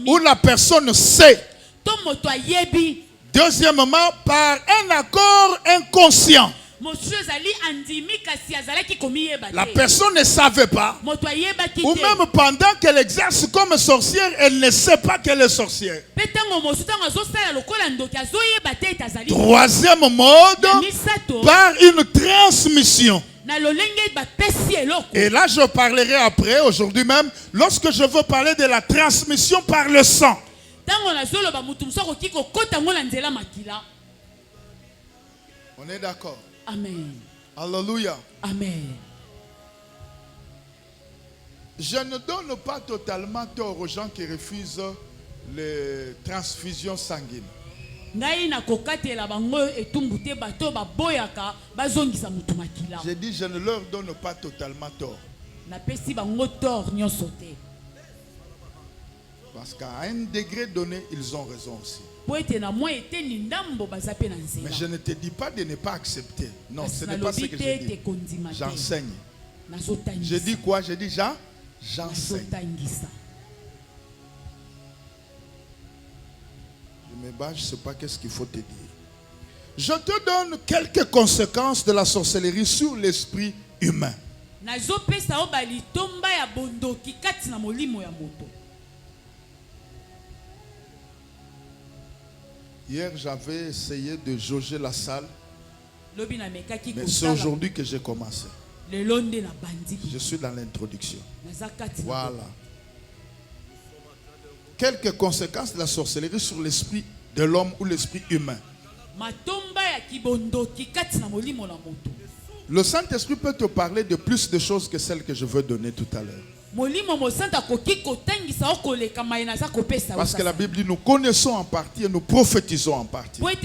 ou la personne sait. Deuxièmement, par un accord inconscient. La personne ne savait pas. Ou même pendant qu'elle exerce comme sorcière, elle ne sait pas qu'elle est sorcière. Troisième mode, par une transmission. Et là, je parlerai après, aujourd'hui même, lorsque je veux parler de la transmission par le sang. On est d'accord? Amen. Alléluia. Amen. Je ne donne pas totalement tort aux gens qui refusent les transfusions sanguines. J'ai dit je ne leur donne pas totalement tort. Parce qu'à un degré donné, ils ont raison aussi. Mais je ne te dis pas de ne pas accepter. Non, ce n'est pas ce que je dis. J'enseigne. Je dis quoi? Je dis j'enseigne. Je me bats, je ne sais pas qu'est-ce qu'il faut te dire. Je te donne quelques conséquences de la sorcellerie sur l'esprit humain. Hier, j'avais essayé de jauger la salle. Mais c'est aujourd'hui que j'ai commencé. Je suis dans l'introduction. Voilà. Quelques conséquences de la sorcellerie sur l'esprit de l'homme ou l'esprit humain. Le Saint-Esprit peut te parler de plus de choses que celles que je veux donner tout à l'heure. Parce que la Bible dit nous connaissons en partie et nous prophétisons en partie. Mais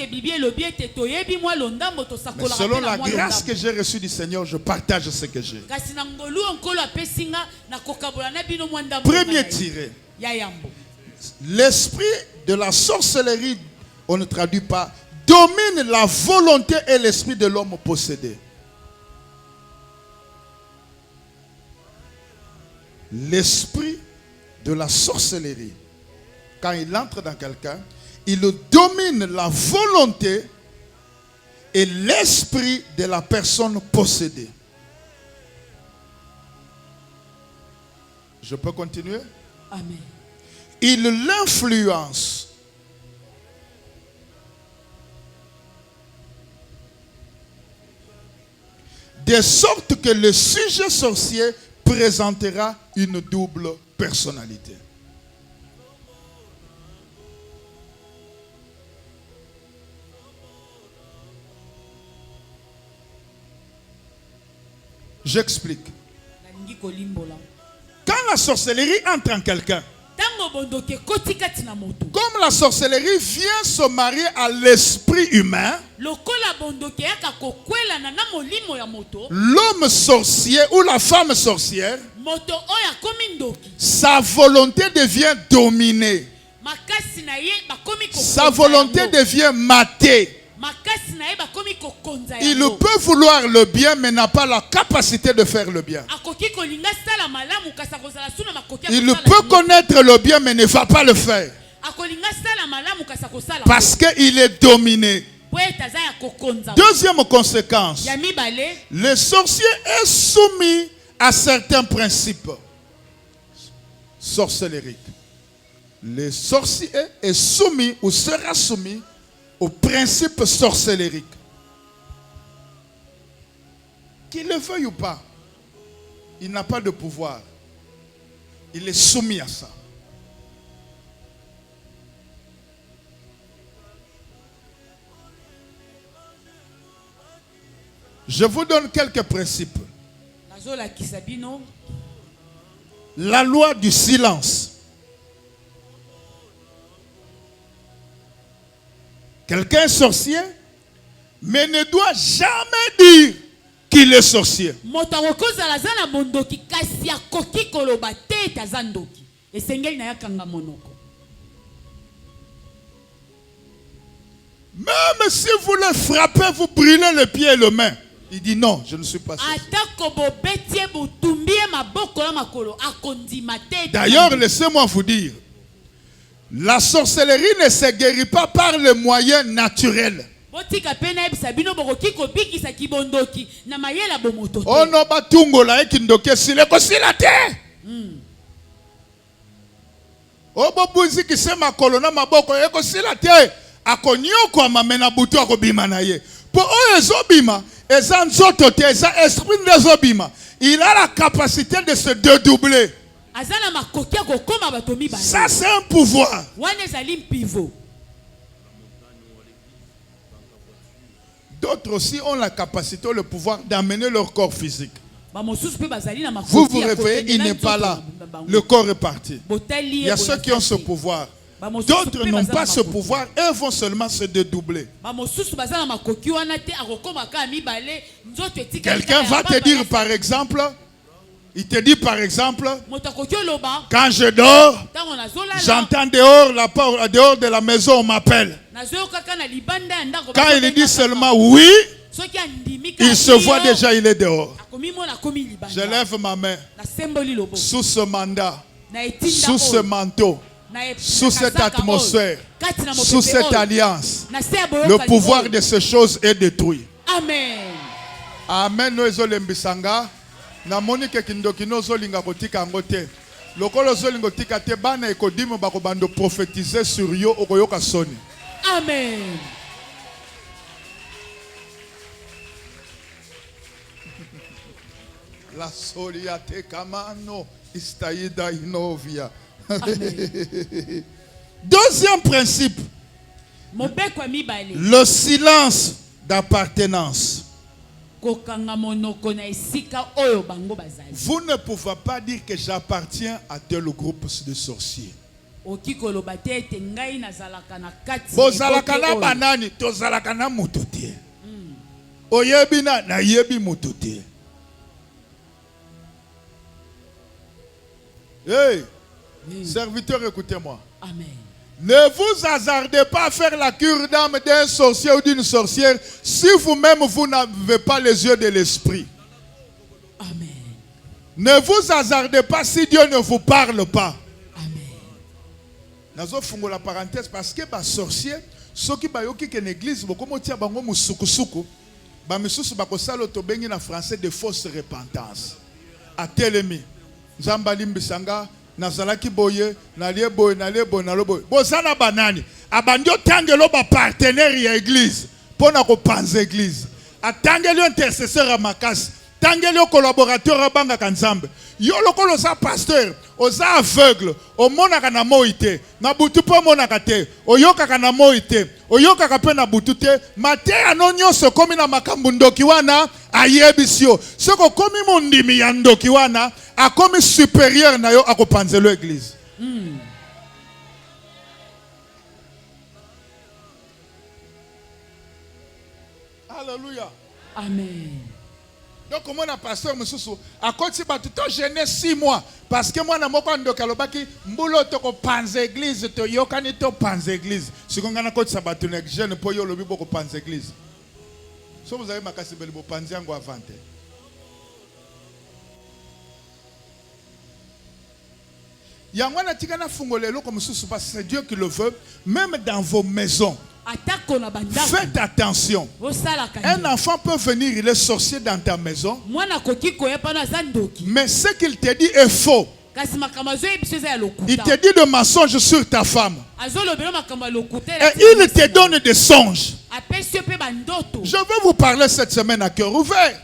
selon la grâce que j'ai reçue du Seigneur, je partage ce que j'ai. Premier tiré. L'esprit de la sorcellerie, on ne traduit pas, domine la volonté et l'esprit de l'homme possédé. L'esprit de la sorcellerie, quand il entre dans quelqu'un, il domine la volonté et l'esprit de la personne possédée. Je peux continuer? Amen. Il l'influence. De sorte que le sujet sorcier présentera une double personnalité. J'explique. Quand la sorcellerie entre en quelqu'un, comme la sorcellerie vient se marier à l'esprit humain, l'homme sorcier ou la femme sorcière, sa volonté devient dominée. Sa volonté devient matée. Il peut vouloir le bien, mais n'a pas la capacité de faire le bien. Il peut connaître le bien, mais ne va pas le faire. Parce qu'il est dominé. Deuxième conséquence, le sorcier est soumis à certains principes sorcellériques. Le sorcier est soumis ou sera soumis aux principes sorcellériques. Qu'il le veuille ou pas, il n'a pas de pouvoir. Il est soumis à ça. Je vous donne quelques principes. La loi du silence. Quelqu'un est sorcier, mais ne doit jamais dire qu'il est sorcier. Même si vous le frappez, vous brûlez le pied et le main. Il dit non, je ne suis pas sorcier. D'ailleurs, laissez-moi vous dire, la sorcellerie ne se guérit pas par les moyens naturels. Oh non, batungola ekindoke sile kosila te. Oh bobuzi kisema kolona maboko ekosila te. Akonyoko amamena butu akobima na ye. Po o ezobima, eza nzoto te, eza esprit ndezobima. Il a la capacité de se dédoubler. Ça c'est un pouvoir. D'autres aussi ont la capacité, le pouvoir d'amener leur corps physique. Vous vous réveillez, il n'est pas là. Le corps est parti. Il y a ceux qui ont ce pouvoir. D'autres n'ont pas ce pouvoir, eux vont seulement se dédoubler. Quelqu'un va te dire par exemple, il te dit par exemple, quand je dors, j'entends dehors, dehors de la maison, on m'appelle. Quand il dit seulement oui, il se voit déjà, il est dehors. Je lève ma main sous ce mandat, sous ce manteau, sous cette atmosphère, sous cette alliance. Le pouvoir de ces choses est détruit. Amen. Amen. Na monique kindoki no zolinga kotika ngote. Lokolo zolinga tika te bana ekodimo bakobando prophétiser sur yo okoyoka soni. Amen. La solia te kamano istaida inovia. Deuxième principe. Le silence d'appartenance. Vous ne pouvez pas dire que j'appartiens à tel groupe de sorciers. Bozalakana banani tozalakana mututi. Oyebina na yebi mututi. Hey, serviteur, écoutez-moi. Amen. Ne vous hasardez pas à faire la cure d'âme d'un sorcier ou d'une sorcière si vous-même vous n'avez pas les yeux de l'esprit. Amen. Ne vous hasardez pas si Dieu ne vous parle pas. Amen. Nazo fungo la parenthèse parce que les sorciers, ceux qui bayoki que l'église, beaucoup tia bango musukusuku, ba misusu bakosalo to bengi na français de fausse repentance. A telemi, Nzambali mbisanga. Nazalaki boye, nalie boye, naloboye. Bozana banani. Abandio tangelo ba partenaire ya église. Pona ko panze église. Atangelo intercesseur à makasi. Tangelo collaborateur à banga kanzambe. Yo lokolo sa pasteur. Oza aveugle. O monaka na moite. Na butu po monaka te. Oyoka kana moite. Oyoka kape na butu te. Mate anonyo so komi na makambu ndoki wana. ayebisio soko komi mondimi ya ndoki wana akomi supérieur na yo akopanzelo église. Alléluia. Amen. Donc comment on pasteur mususu akoti ba tout gêné 6 mois parce que moi na moko ndoka lobaki mbulo to ko panze église to yokani to panze église sikonga na koti sabatu nek jeune po yo lobi boko panze église. So vous avez makasi beli bo panze yango avante. Yangwana tika na fungolelo comme mususu parce que c'est Dieu qui le veut même dans vos maisons. Faites attention. Un enfant peut venir, il est sorcier dans ta maison. Mais ce qu'il te dit est faux. Il te dit de mensonges sur ta femme. Et il te donne des songes. Je veux vous parler cette semaine à cœur ouvert.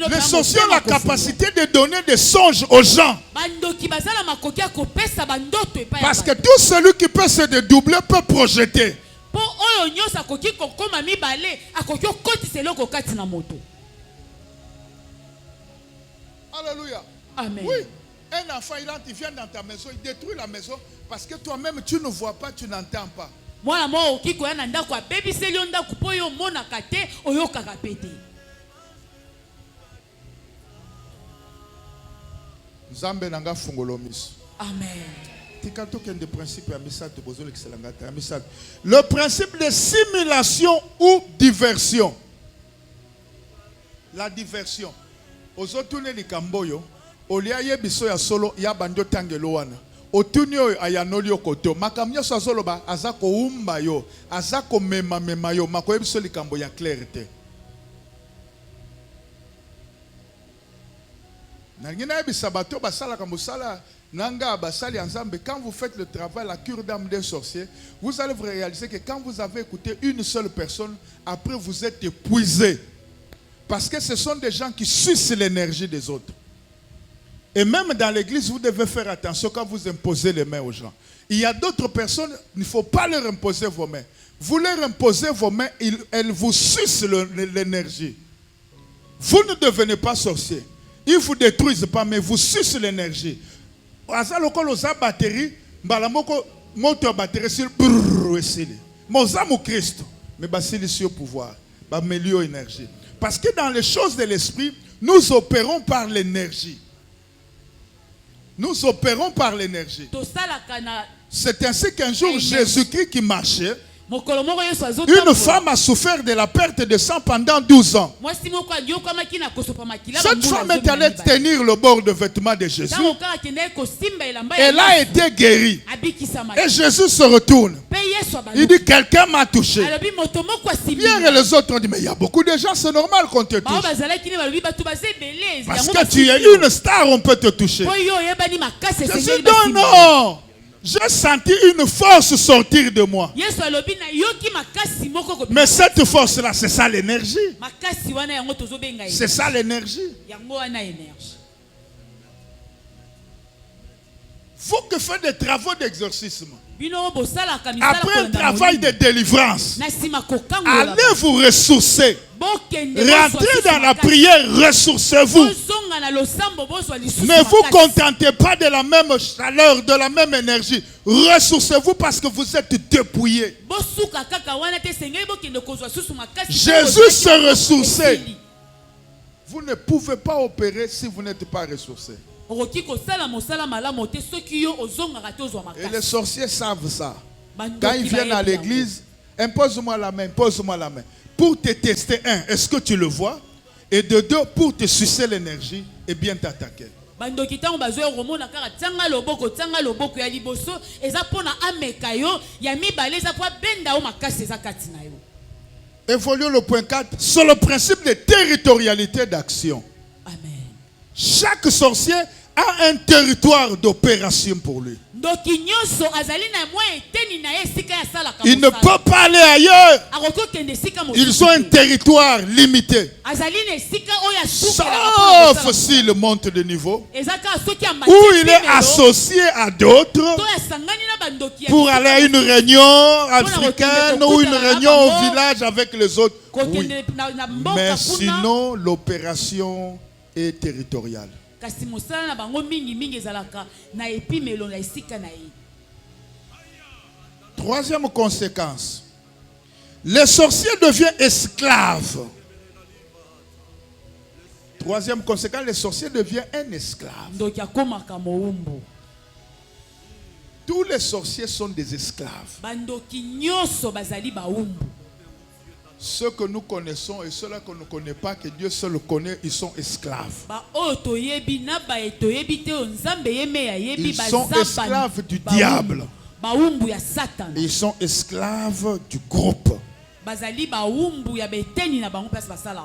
Les sorciers ont la capacité de donner des songes aux gens. Parce que tout celui qui peut se dédoubler peut projeter. Alléluia. Amen. Oui. Un enfant, il vient dans ta maison, il détruit la maison parce que toi-même tu ne vois pas, tu n'entends pas. Nzambe nanga fungolo miso. Amen. Le principe de simulation ou diversion. La diversion. Ozotune likamboyo, olia yebiso ya solo ya bando tangelo wana. Otunyo ayanoli okoto. Makamyo sa solo ba azako umba yo, azako mema yo, mako yebiso likambo ya clarté. Nangina yebisa bato basala kambusala. Quand vous faites le travail, la cure d'âme d'un sorcier, vous allez vous réaliser que quand vous avez écouté une seule personne, après vous êtes épuisé. Parce que ce sont des gens qui sucent l'énergie des autres. Et même dans l'église, vous devez faire attention quand vous imposez les mains aux gens. Il y a d'autres personnes, il ne faut pas leur imposer vos mains. Vous leur imposez vos mains, elles vous sucent l'énergie. Vous ne devenez pas sorcier. Ils ne vous détruisent pas, mais vous sucent l'énergie. Asa lokolo za batterie mbala moko moto batterie sur brrrr mozamu Christ mais basili sur pouvoir ba melio énergie parce que dans les choses de l'esprit nous opérons par l'énergie. Nous opérons par l'énergie. C'est ainsi qu'un jour Jésus-Christ qui marchait, une femme a souffert de la perte de sang pendant 12 ans. Cette femme est allée tenir le bord de vêtements de Jésus. Elle a été guérie. Et Jésus se retourne. Il dit, quelqu'un m'a touché. Hier et les autres ont dit, mais il y a beaucoup de gens, c'est normal qu'on te touche. Parce que tu es une star, on peut te toucher. Jésus dit, non. J'ai senti une force sortir de moi. Mais cette force-là, c'est ça l'énergie. C'est ça l'énergie. Faut que faire des travaux d'exorcisme. Après un travail de délivrance, allez vous ressourcer. Rentrez dans la prière, ressourcez-vous. Ne vous contentez pas de la même chaleur, de la même énergie. Ressourcez-vous parce que vous êtes dépouillés. Jésus se ressourçait. Vous ne pouvez pas opérer si vous n'êtes pas ressourcé. Et les sorciers savent ça. Quand ils viennent à l'église, impose-moi la main, impose-moi la main. Pour te tester, un, est-ce que tu le vois? Et de deux, pour te sucer l'énergie et bien t'attaquer. Évoluons le point 4 sur le principe de territorialité d'action. Amen. Chaque sorcier a un territoire d'opération pour lui. Il ne peut pas aller ailleurs. Ils ont un territoire limité. Sauf s'il monte de niveau, ou il est associé à d'autres pour aller à une réunion africaine ou une réunion au village avec les autres. Oui. Mais sinon, l'opération est territoriale. Troisième conséquence, les sorciers deviennent esclaves. Troisième conséquence, les sorciers deviennent un esclave. Tous les sorciers sont des esclaves. Ceux que nous connaissons et ceux-là qu'on ne connaît pas, que Dieu seul connaît, ils sont esclaves. Ils sont esclaves du diable. Ils sont esclaves du groupe.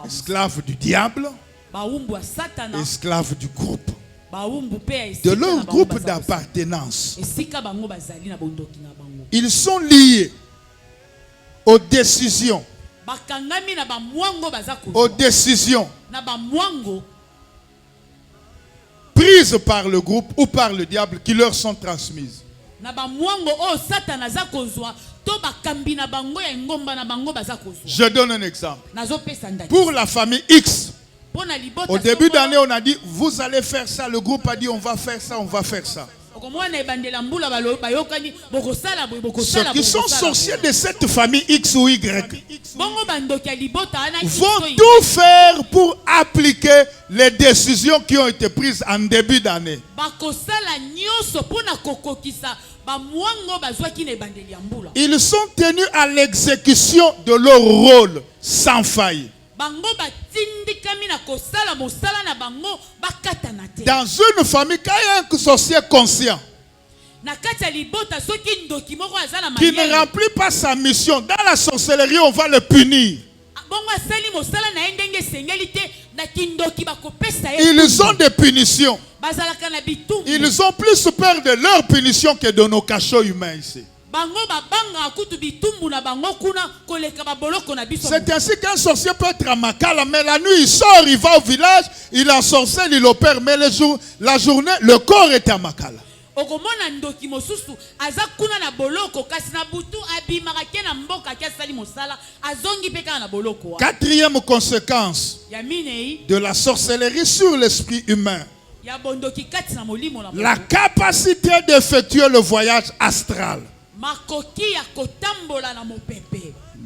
Esclaves du diable. Esclaves du groupe. De leur groupe d'appartenance. Ils sont liés aux décisions. Aux décisions prises par le groupe ou par le diable qui leur sont transmises. Je donne un exemple. Pour la famille X, au début d'année, on a dit, vous allez faire ça. Le groupe a dit, on va faire ça, on va faire ça. Ceux qui sont sorciers de cette famille X ou Y vont tout faire pour appliquer les décisions qui ont été prises en début d'année. Ils sont tenus à l'exécution de leur rôle sans faille. Dans une famille, quand il y a un sorcier conscient qui ne remplit pas sa mission, dans la sorcellerie, on va le punir. Ils ont des punitions. Ils ont plus peur de leurs punitions que de nos cachots humains ici. C'est ainsi qu'un sorcier peut être à Makala, mais la nuit il sort, il va au village, il ensorcelle, il opère, mais la journée, le corps est à Makala. Quatrième conséquence de la sorcellerie sur l'esprit humain, la capacité d'effectuer le voyage astral.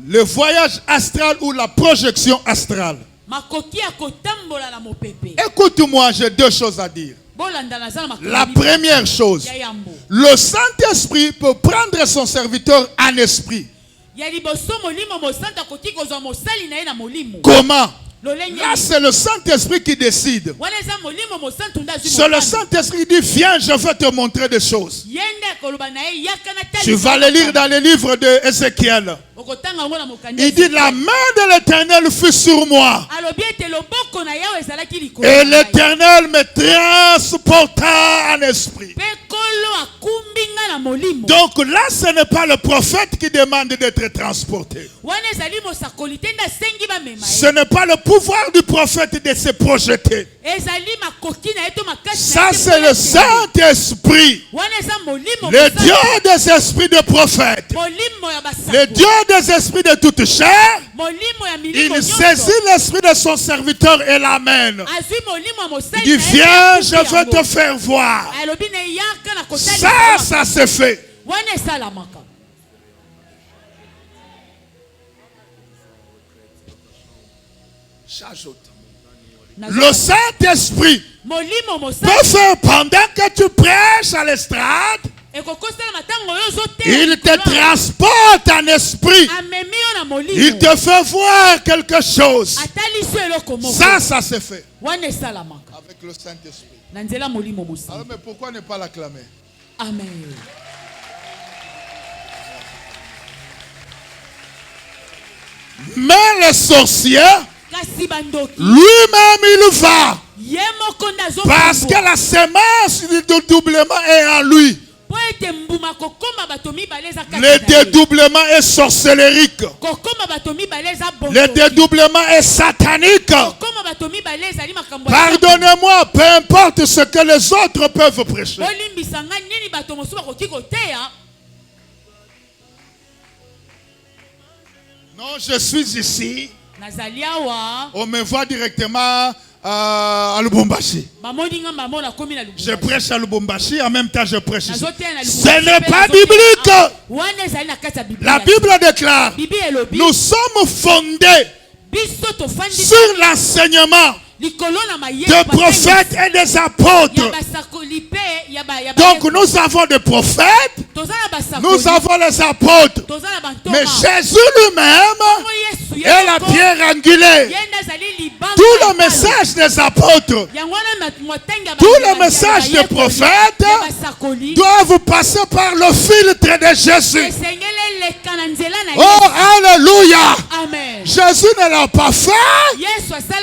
Le voyage astral ou la projection astrale. Écoute-moi, j'ai deux choses à dire. La première chose, le Saint-Esprit peut prendre son serviteur en esprit. Comment? Là, c'est le Saint-Esprit qui décide. C'est le Saint-Esprit qui dit, viens, je vais te montrer des choses. Tu vas les lire dans le livre d'Ézéchiel. Il dit, la main de l'Éternel fut sur moi. Et l'Éternel me transporta en esprit. Donc là, ce n'est pas le prophète qui demande d'être transporté. Ce n'est pas le pouvoir du prophète de se projeter. Ça, c'est le Saint-Esprit. Le Dieu des esprits de prophètes. Le Dieu des esprits de toute chair. Il saisit l'esprit de son serviteur et l'amène. Il dit, viens, je vais te faire voir. Ça se fait. Le Saint-Esprit peut faire pendant que tu prêches à l'estrade. Il te transporte en esprit. Il te fait voir quelque chose. Ça se fait. Avec le Saint-Esprit. Alors, mais pourquoi ne pas l'acclamer? Amen. Mais le sorcier, lui-même, il va. Parce que la semence du doublement est en lui. Le dédoublement est sorcellérique. Le dédoublement est satanique. Pardonnez-moi, peu importe ce que les autres peuvent prêcher. Non, je suis ici. On me voit directement à Lubumbashi. Je prêche à Lubumbashi, en même temps je prêche ici. Ce n'est pas biblique. La Bible déclare, nous sommes fondés sur l'enseignement des prophètes et des apôtres. Donc nous avons des prophètes, nous avons les apôtres. Mais Jésus lui-même est la pierre angulaire. Tout le message des apôtres, tout le message des prophètes doivent passer par le filtre de Jésus. Oh, alléluia. Jésus ne l'a pas fait.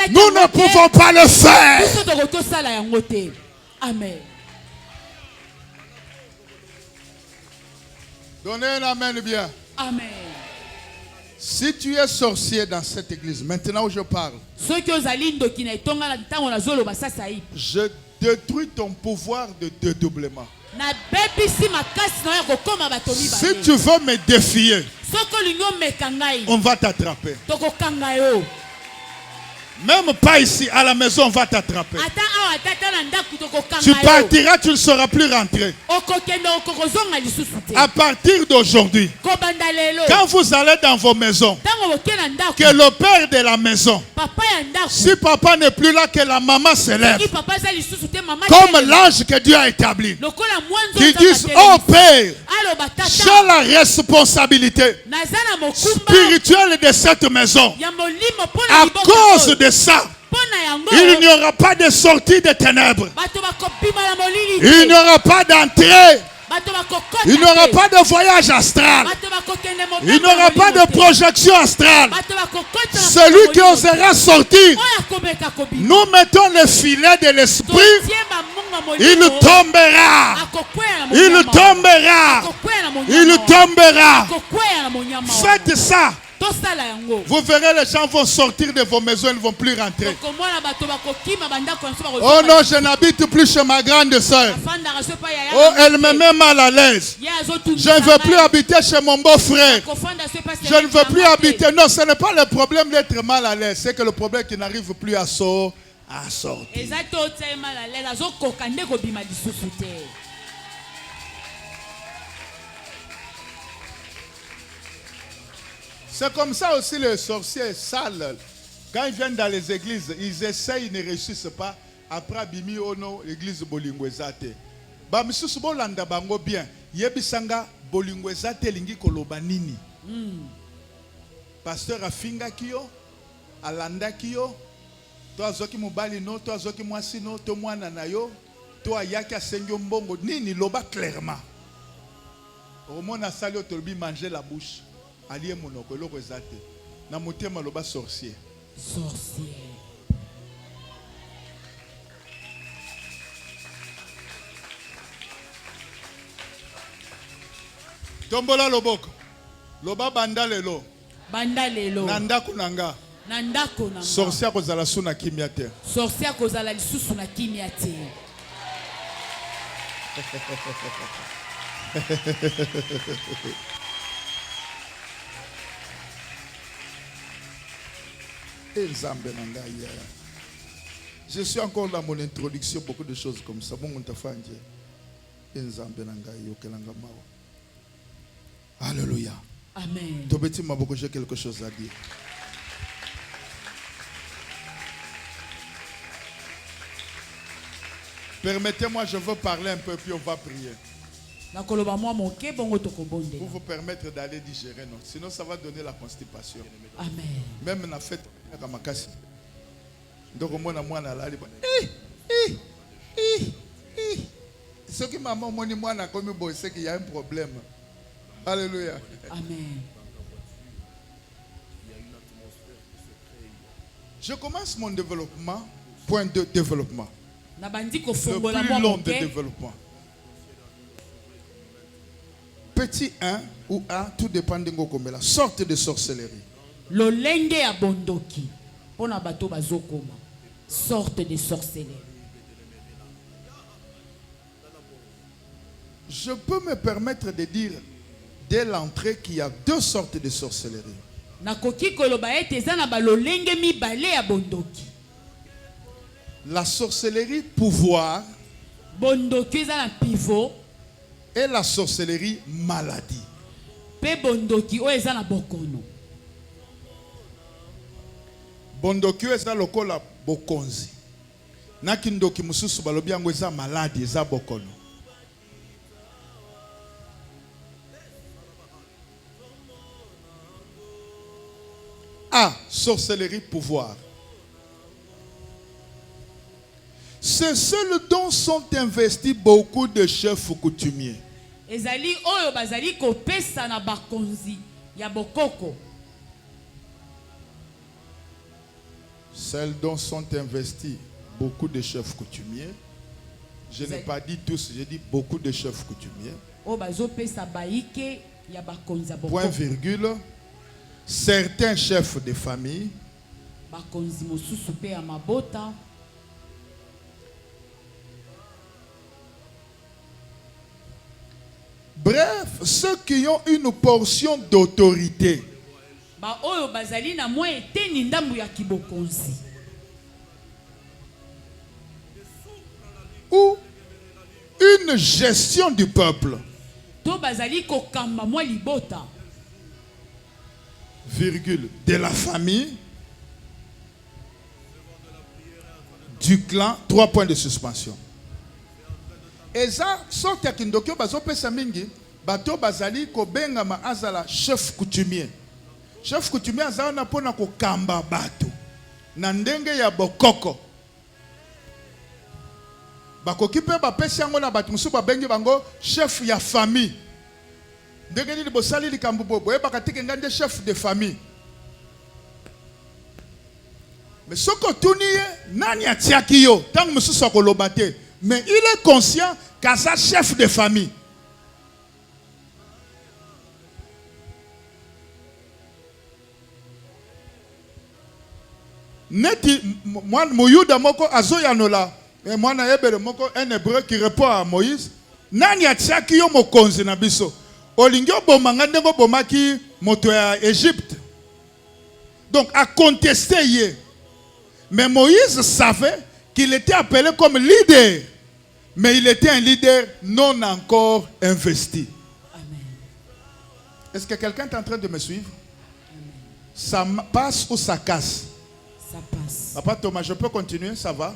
Nous ne pouvons pas le faire. Amen. Donnez un amen bien. Amen. Si tu es sorcier dans cette église, maintenant où je parle, je détruis ton pouvoir de dédoublement. Si tu veux me défier, on va t'attraper. Même pas ici, à la maison, on va t'attraper. Tu partiras, tu ne seras plus rentré. À partir d'aujourd'hui, quand vous allez dans vos maisons, que le père de la maison, si papa n'est plus là, que la maman se lève, comme l'ange que Dieu a établi, qui disent, oh Père, j'ai la responsabilité spirituelle de cette maison. À cause de ça, il n'y aura pas de sortie des ténèbres. Il n'y aura pas d'entrée. Il n'y aura pas de voyage astral. Il n'y aura pas de projection astrale. Celui qui osera sortir, nous mettons le filet de l'esprit. Il tombera. Il tombera. Il tombera. Faites ça. Vous verrez, les gens vont sortir de vos maisons, ils ne vont plus rentrer. Oh non, je n'habite plus chez ma grande soeur. Oh, elle me met mal à l'aise. Je ne veux plus habiter chez mon beau-frère. Je ne veux plus habiter. Non, ce n'est pas le problème d'être mal à l'aise. C'est que le problème qui n'arrive plus à sortir. C'est comme ça aussi les sorciers sales. Quand ils viennent dans les églises, ils essayent, ils ne réussissent pas. Après, bimi ono l'église bolingwezate. Ba misusu bolanda bango bien. Yebisanga bolingwezate lingi koloba nini. Pasteur afinga kiyo, alanda kiyo. To azoki mobali no, to azoki mwasi no, to mwana na yo, to ayaki asengyo mbongo nini loba clairement. Au monde a sali otolbi manger la bouche. Allié monoko eloko ezate na motema loba sorcier. Tombola loboko loba bandalelo nanda kunanga sorcier kozala suna kimia te. Sorcier kozala lisusu na kimia te. Je suis encore dans mon introduction, beaucoup de choses comme ça. Alléluia. Amen. Tobeti Maboko, j'ai quelque chose à dire. Permettez-moi, je veux parler un peu, puis on va prier. Pour vous permettre d'aller digérer, non? Sinon ça va donner la constipation. Amen. Même la fête à Makassi. Donc au moins la ce qui m'a dit moi n'a comme boy, c'est qu'il y a un problème. Alléluia. Amen. Je commence mon développement, point de développement. Le plus long de développement. petit 1 ou 1, tout dépend de la sorte de sorcellerie. Lolenge ya bondoki. Pona bato bazokoma. Sorte de sorcellerie. Je peux me permettre de dire dès l'entrée qu'il y a deux sortes de sorcellerie. La sorcellerie pouvoir et la sorcellerie maladie. Bondoki eza lokola bokonzi. Nakindoki mususu balobi yango eza maladie eza bokono. Ah, sorcellerie pouvoir. C'est ce dont sont investis beaucoup de chefs coutumiers. Ezali oyo bazali kopesa na bakonzi ya bokoko. Celles dont sont investis beaucoup de chefs coutumiers. Je n'ai pas dit tous, j'ai dit beaucoup de chefs coutumiers. Point virgule. Certains chefs de famille. Bref, ceux qui ont une portion d'autorité. Ou une gestion du peuple. Virgule, de la famille, du clan, 3 points de suspension. Et ça, sorte qui ndokyo bazo pesa mingi, bato bazali ko benga ma azala chef coutumier. Chef coutumier azala na pona ko kamba bato. Na ndenge ya bokoko. Bakoki pe ba pesa yango na bato musu ba bengi bango chef ya famille. Ndenge ni bosali likambo bobo e bakatike ngande chef de famille. Mais soko tuniye nani atiaki yo tangu mususu akoloba te. Mais il est conscient qu'à sa chef de famille. Neti moi moyuda moko azoyanola et moi na yebere moko un hébreu qui répond à Moïse nani atiaki yo mokonzi na biso olingi obomanga ndengo bomaki moto ya Égypte. Donc à contester ye. Mais Moïse savait qu'il était appelé comme leader. Mais il était un leader non encore investi. Amen. Est-ce que quelqu'un est en train de me suivre? Amen. Ça passe ou ça casse? Ça passe. Papa Thomas, je peux continuer? Ça va?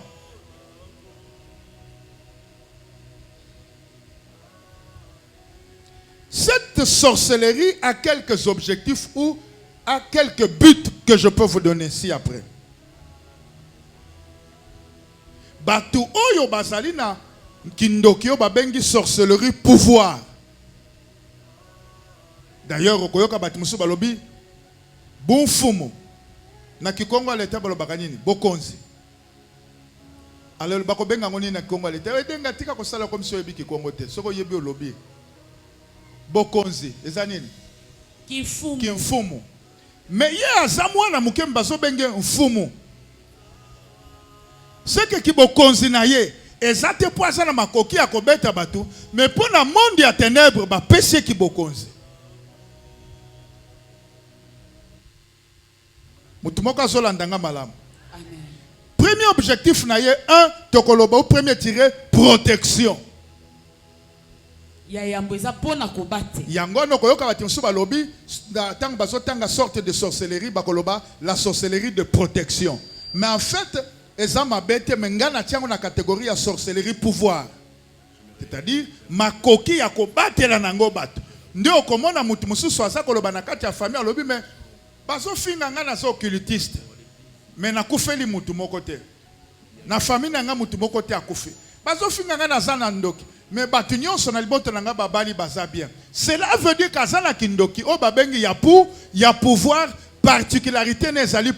Cette sorcellerie a quelques objectifs ou a quelques buts que je peux vous donner ci-après. Batu oyo bazali na kindokyo babengi sorcellerie pouvoir. D'ailleurs okoyoka batu musu balobi bonfumo na kikongo leta balobaka nini bokonzi. Alors bako benga ngoni na kikongo leta edenga tika ko sala comme si oyebi kikongo te soko yebi olobi bokonzi eza nini kimfumo. Mais ye azamwa na mukemba so benge mfumo. Ce que kibokonzi na ye ezate poisa na makoki ya kobeta batu mais pour na monde ya ténèbres ba péché kibokonzi. Mutumoko azolandanga malamu. Amen. Premier objectif na ye 1 tokoloba ou premier tiré protection. Ya yambo eza pona kobate. Yango no koyoka bati musu balobi tang bazo tanga sorte de sorcellerie bakoloba la sorcellerie de protection. Mais en fait ezama bete mengana tiango na catégorie ya sorcellerie pouvoir. C'est-à-dire makoki ya kobatela nango bato. Ndio okomona mutu mususu aza koloba na kati ya famille alobi mais bazo finga ngana so occultiste. Mais na kufeli mutu moko te. Na famille nga mutu moko te akufi. Bazo finga ngana zana ndoki. Mais batu nyonso na liboto nanga babali baza bien. Cela veut dire qu'azana kindoki o babengi ya pouvoir particularité nezali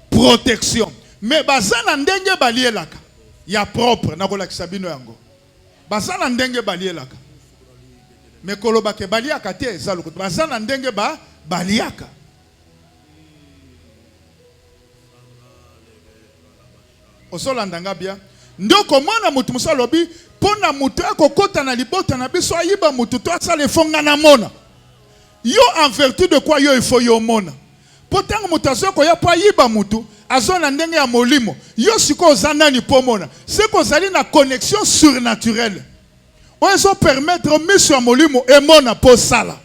protection. Mais bazana ndenge balielaka ya propre na kola kisabino yango bazana ndenge balielaka Mais koloba ke baliaka te za lokoto. Bazana ndenge ba baliaka. Osolandanga bien. Ndoko mwana mutu musa lobi pona mutu akokota na libota na biso ayiba mutu to asale fonga na mona. Yo en vertu de quoi yo il faut yo mona. Potang mutu azoko ya pa yiba mutu azona ndenge ya molimo. Yo siko zanani po mona. C'est que zali na connexion surnaturelle. On va permettre mission à molimo et mona po sala.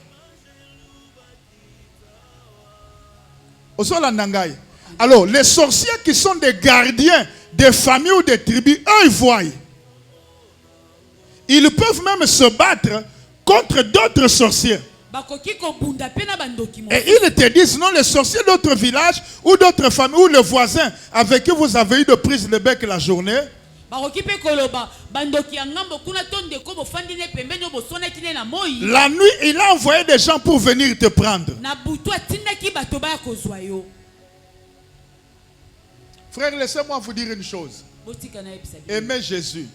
Osolandanga. Alors les sorciers qui sont des gardiens des familles ou des tribus, eux ils voient. Ils peuvent même se battre contre d'autres sorciers. Et ils te disent, non, les sorciers d'autres villages ou d'autres familles ou les voisins avec qui vous avez eu de prise de bec la journée. La nuit, il a envoyé des gens pour venir te prendre. Frère, laissez-moi vous dire une chose. Aimez Jésus.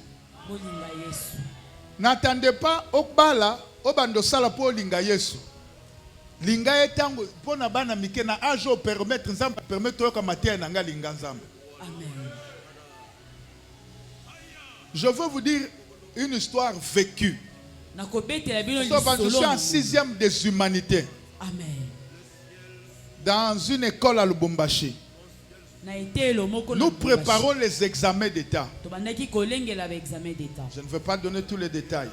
N'attendez pas au bala, au bando sala pour linga Yesu. Linga etango pour na bana mike na age au permettre nzamba permettre ko matia na nga linga nzamba. Amen. Je veux vous dire une histoire vécue. Je suis en 6e des humanités. Amen. Dans une école à Lubumbashi. Nous préparons les examens d'État. Je ne veux pas donner tous les détails.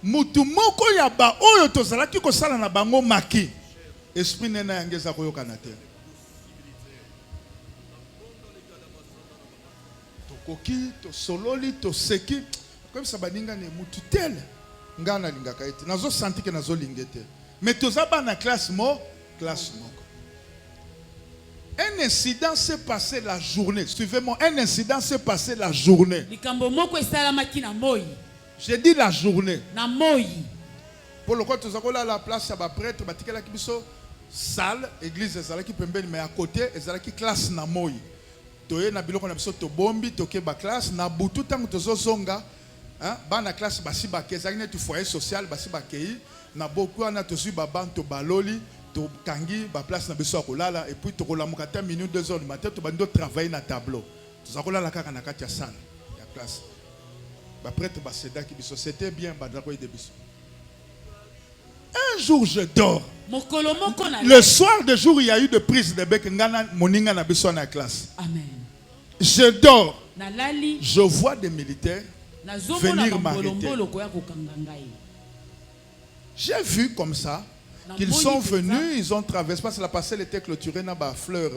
Mutu moko ya ba oyo tozalaki ko sala na bango maki. Esprit nena yangeza ko yokana te. Tokoki, to sololi, to seki. Comme ça baninga ne mutu tel. Ngana lingaka ete. Nazo senti que nazo lingete. Mais tozaba na classe moko. Un incident s'est passé la journée. Suivez-moi. Un incident s'est passé la journée. J'ai dit la journée. Pour le coup, tu as la place à prêtre, salle, église, mais à côté, qui classe na moi. Tu es na biloko na biso to bombi, to ke ba classe na butu tango to zonga, hein, ba na classe basi ba kezaki tu foyer social basi ba kei, na beaucoup na to su ba banto baloli. Kangi ba place na biso akolala et puis to kolamuka 10 minutes 2 heures du matin to bando travailler na tableau to zakolala kaka na kati ya salle ya classe ba prêtre ba seda ki biso c'était bien ba drako de biso. Un jour je dors. Le soir de jour il y a eu de prise de bec ngana moninga na biso na classe. Amen. Je dors. Je vois des militaires venir m'arrêter. J'ai vu comme ça qu'ils sont venus, ils ont traversé, parce que la passerelle était clôturée dans des fleurs,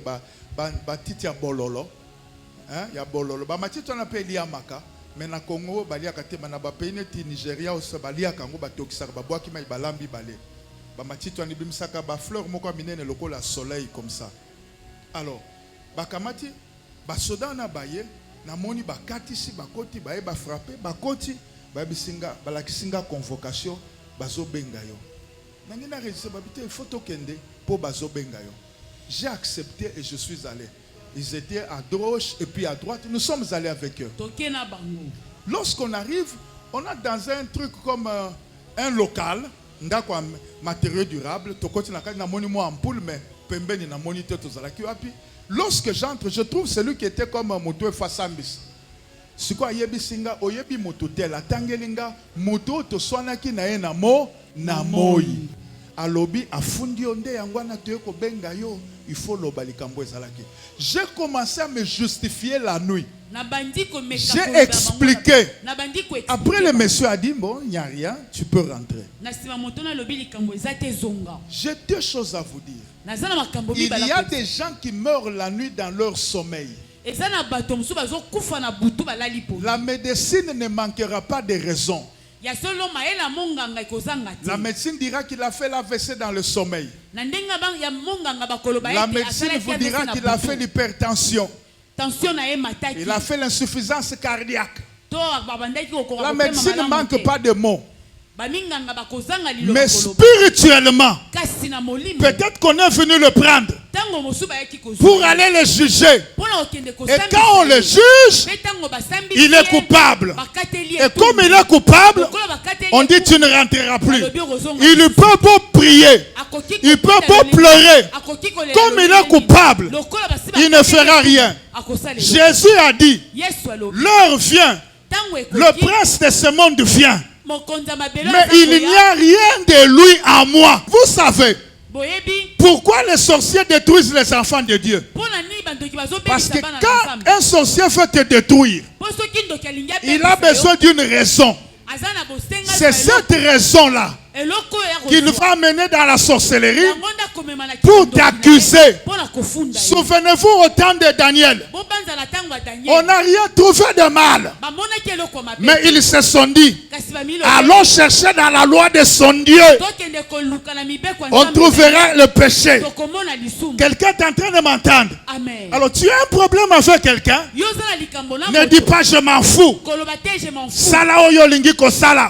titi ya bololo, hein, ya bololo. Ba matiti on appelle liamaka, mais na Congo balia kate na ba pays neti Nigeria aussi balia kango ba tokisaka ba boaki mai balambi balé. Ba matiti on ibimsaka ba fleurs moko minene lokola soleil comme ça. Alors, ba kamati ba soda na baye na moni ba katisi ba koti ba ba frapper ba koti ba bisinga ba la kisinga convocation bazo benga yo. J'ai accepté et je suis allé. Ils étaient à gauche et puis à droite. Nous sommes allés avec eux. Lorsqu'on arrive, on est dans un truc comme un local, matériaux durables. Lorsque j'entre, je trouve celui qui était comme Moto Fasambis. C'est quoi Yebisinga Oyebi Mototel Atangelinga Moto to Swanaki na mo na moi. Alobi afundi onde yangwana toyeko benga yo il faut lobalikambo ezalaki. J'ai commencé à me justifier la nuit. J'ai expliqué. Après le monsieur a dit bon, il n'y a rien, tu peux rentrer. J'ai deux choses à vous dire. Il y a des gens qui meurent la nuit dans leur sommeil. La médecine ne manquera pas de raisons. La médecine dira qu'il a fait l'AVC dans le sommeil. La médecine vous dira qu'il a fait l'hypertension. Il a fait l'insuffisance cardiaque. La médecine ne manque pas de mots. Mais spirituellement, peut-être qu'on est venu le prendre pour aller le juger. Et quand on le juge, il est coupable. Et comme il est coupable, on dit tu ne rentreras plus. Il peut pas prier. Il peut pas pleurer. Comme il est coupable, il ne fera rien. Jésus a dit, l'heure vient. Le prince de ce monde vient. Mais il n'y a rien de lui en moi. Vous savez pourquoi les sorciers détruisent les enfants de Dieu? Parce que quand un sorcier veut te détruire, il a besoin d'une raison. C'est cette raison-là qu'il va amener dans la sorcellerie pour t'accuser. Souvenez-vous au temps de Daniel. On n'a rien trouvé de mal. Mais ils se sont dit, allons chercher dans la loi de son Dieu. On trouvera le péché. Quelqu'un est en train de m'entendre. Alors tu as un problème avec quelqu'un. Ne dis pas je m'en fous. Sala oyo lingi ko sala.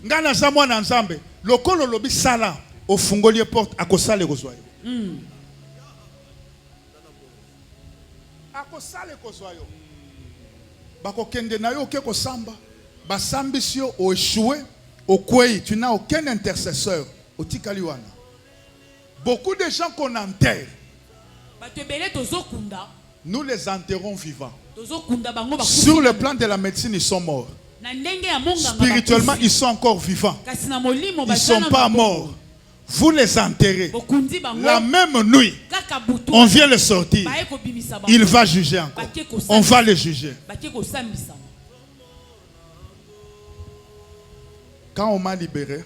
Ngana za mwana nzambe. Lokolo lobi sala ofungoli porte akosale kozwayo. Akosale kozwayo. Bako kende na yo ke kosamba. Basambisio o échoué au kwei, tu n'as aucun intercesseur au tikaliwana. Beaucoup de gens qu'on enterre, nous les enterrons vivants. Sur le plan de la médecine, ils sont morts. Spirituellement, ils sont encore vivants. Ils ne sont pas morts. Vous les enterrez. La même nuit, on vient le sortir. Il va juger encore. On va le juger. Quand on m'a libéré,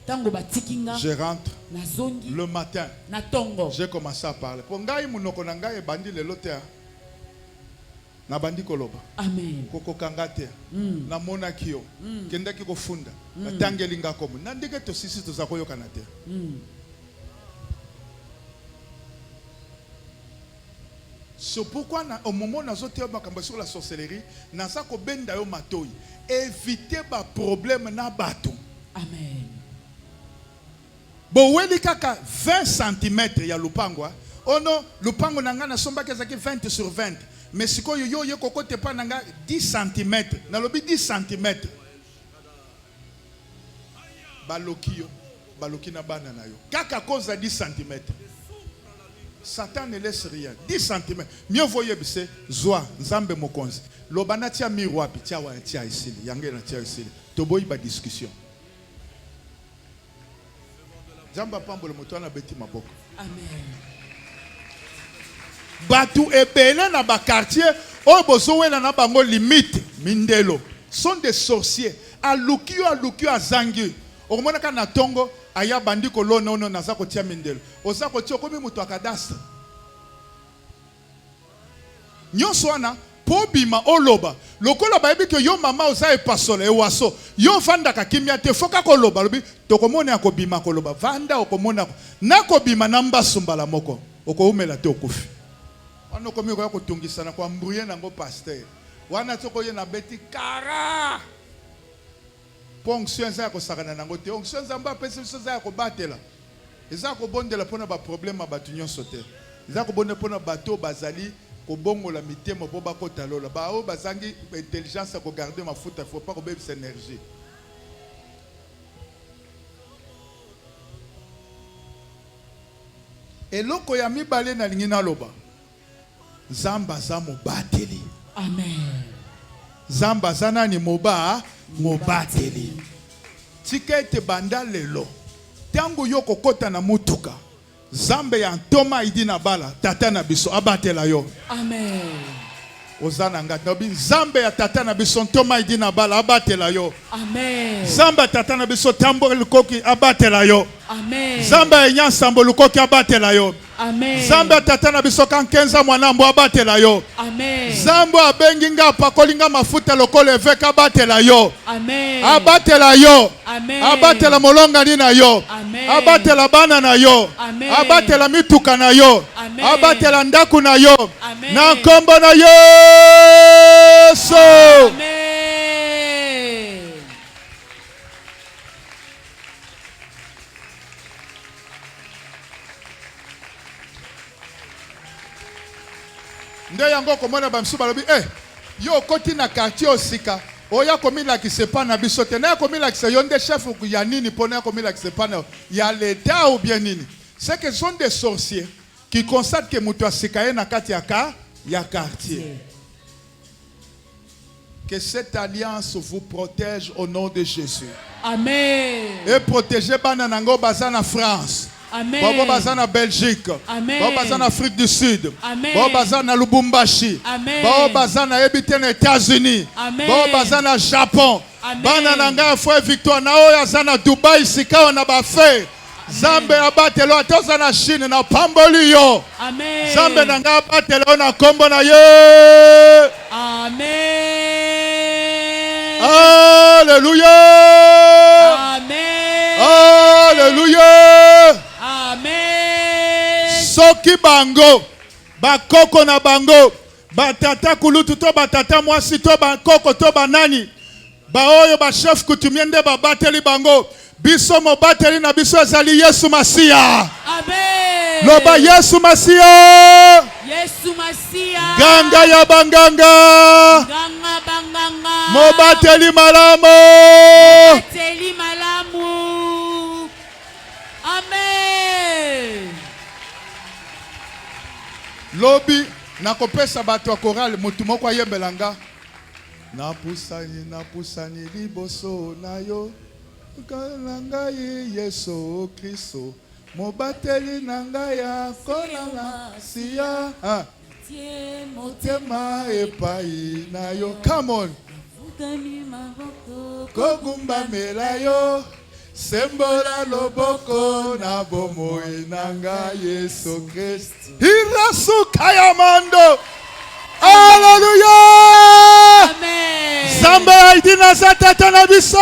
je rentre le matin. J'ai commencé à parler. Na bandi koloba. Amen. Koko kangate. Na mona kio. Kenda kiko funda. Na tangelinga komu. Nandike to sisi to zakoyo kanate. C'est pourquoi au moment où nous avons sur la sorcellerie, nous avons benda yo matoi. Éviter ba problème na bato. Amen. Bo weli kaka 20 cm ya lupangwa. Ono lupango nanga na somba kezaki 20 sur 20. Mais si ko yo yo kokote pa nanga 10 cm. Na lobi 10 cm. Baloki na bana na yo. Kaka cause 10 cm. Satan ne laisse rien. 10 cm. Mieux voyez bise zoa nzambe mokonzi. Lobana tia miroir pi tia wa tia isili. Yange na tia isili. Toboyi ba discussion. Jamba pambo le moto na beti maboko. Amen. Batu ebele na ba quartier o bozowe na bango limite mindelo sont des sorciers. Alukio azangi. Okomona kana tongo aya bandi kolona ono naza kotia mindelo. Oza kotia komi mutu akadastre. Nyonso wana po bima oloba. Lokola bayebi ke yo mama oza e pasole e waso. Yo vanda ka kimia te foka koloba lobi tokomona akobima koloba. Vanda okomona nakobima namba sumbala moko. Okoumela te okufi. Wana komi ko kotungisana kwa mbruye nango pasteur. Wana toko ye na beti kara. Ponction za ko sakana nango te. Onction za mba pese so za ko batela. Eza ko bondela pona ba problème ba tunyon sote. Eza ko bondela pona bato bazali ko bongo la mitemo po ba ko talola. Ba o bazangi intelligence ko garder mafuta, faut pas ko bebe cette énergie. Eloko ya mibale na lingina loba. Zamba za mobateli. Amen. Zamba zana ni mobateli. Tikete banda lelo. Tango yoko kota na mutuka. Zambe ya ntoma idi na bala. Tata na biso abatela yo. Amen. Ozana ngatobi. Zambe ya tata na biso ntoma idi na bala abatela yo. Amen. Zamba tata na biso tambo lukoki abatela yo. Amen. Zamba ya nyansambo lukoki abatela yo. Amen. Zamba tata na biso kankenza mwanambo abatela yo. Amen. Zambo abenginga pakolinga mafuta lokole eveka abatela yo. Amen. Abatela yo. Amen. Abatela molonga ni na yo. Amen. Abatela bana na yo. Amen. Abatela mituka na yo. Amen. Abatela ndaku na yo. Amen. Na nkombo na Yesu. Amen. Nde yango komona bamsu balobi yo koti na quartier osika oya komila ki sepa na biso te na komila ki se yonde chef ya nini pona komila ki sepa na ya l'état ou bien nini. C'est que ce sont des sorciers qui constatent que mutu asika na kati ya quartier. Que cette alliance vous protège au nom de Jésus. Amen. Et protégez Bananango Bazana France. Amen. Bobo Bazana Belgique. Amen. Bobo Bazana Afrique du Sud. Amen. Bobo Bazana Lubumbashi. Amen. Bobo Bazana habité aux États-Unis. Amen. Bobo Bazana Japon. Amen. Banananga foi Victoire na oya zana Dubai sika na ba fait. Zambe abatelo atoza na Chine na pamboli yo. Amen. Zambe nanga abatelo na kombo na ye. Amen. Alléluia. Amen. Alléluia. Amen. Soki bango bakoko na bango batata kulutu to batata mwasi to bakoko to banani baoyo ba chef coutumier nde babateli bango biso mobateli na biso ezali Yesu Masia. Amen. Loba Yesu Masia. Yesu Masia. Ganga ya banganga. Ganga banganga. Mobateli malamu. Mobateli malamu. Amen. Lobi nakopesa bato ya chorale mutu moko ayembelanga. Napusani liboso na yo. Ngai Yesu Kristo mobateli nanga ya kolala siya motema epai na yo. Come on. Kogumba mela yo sembola loboko na bomoi nanga Yesu Kristo irasuka ya mando. Alléluia. Amen. Zambe Aidina Zatata na biso.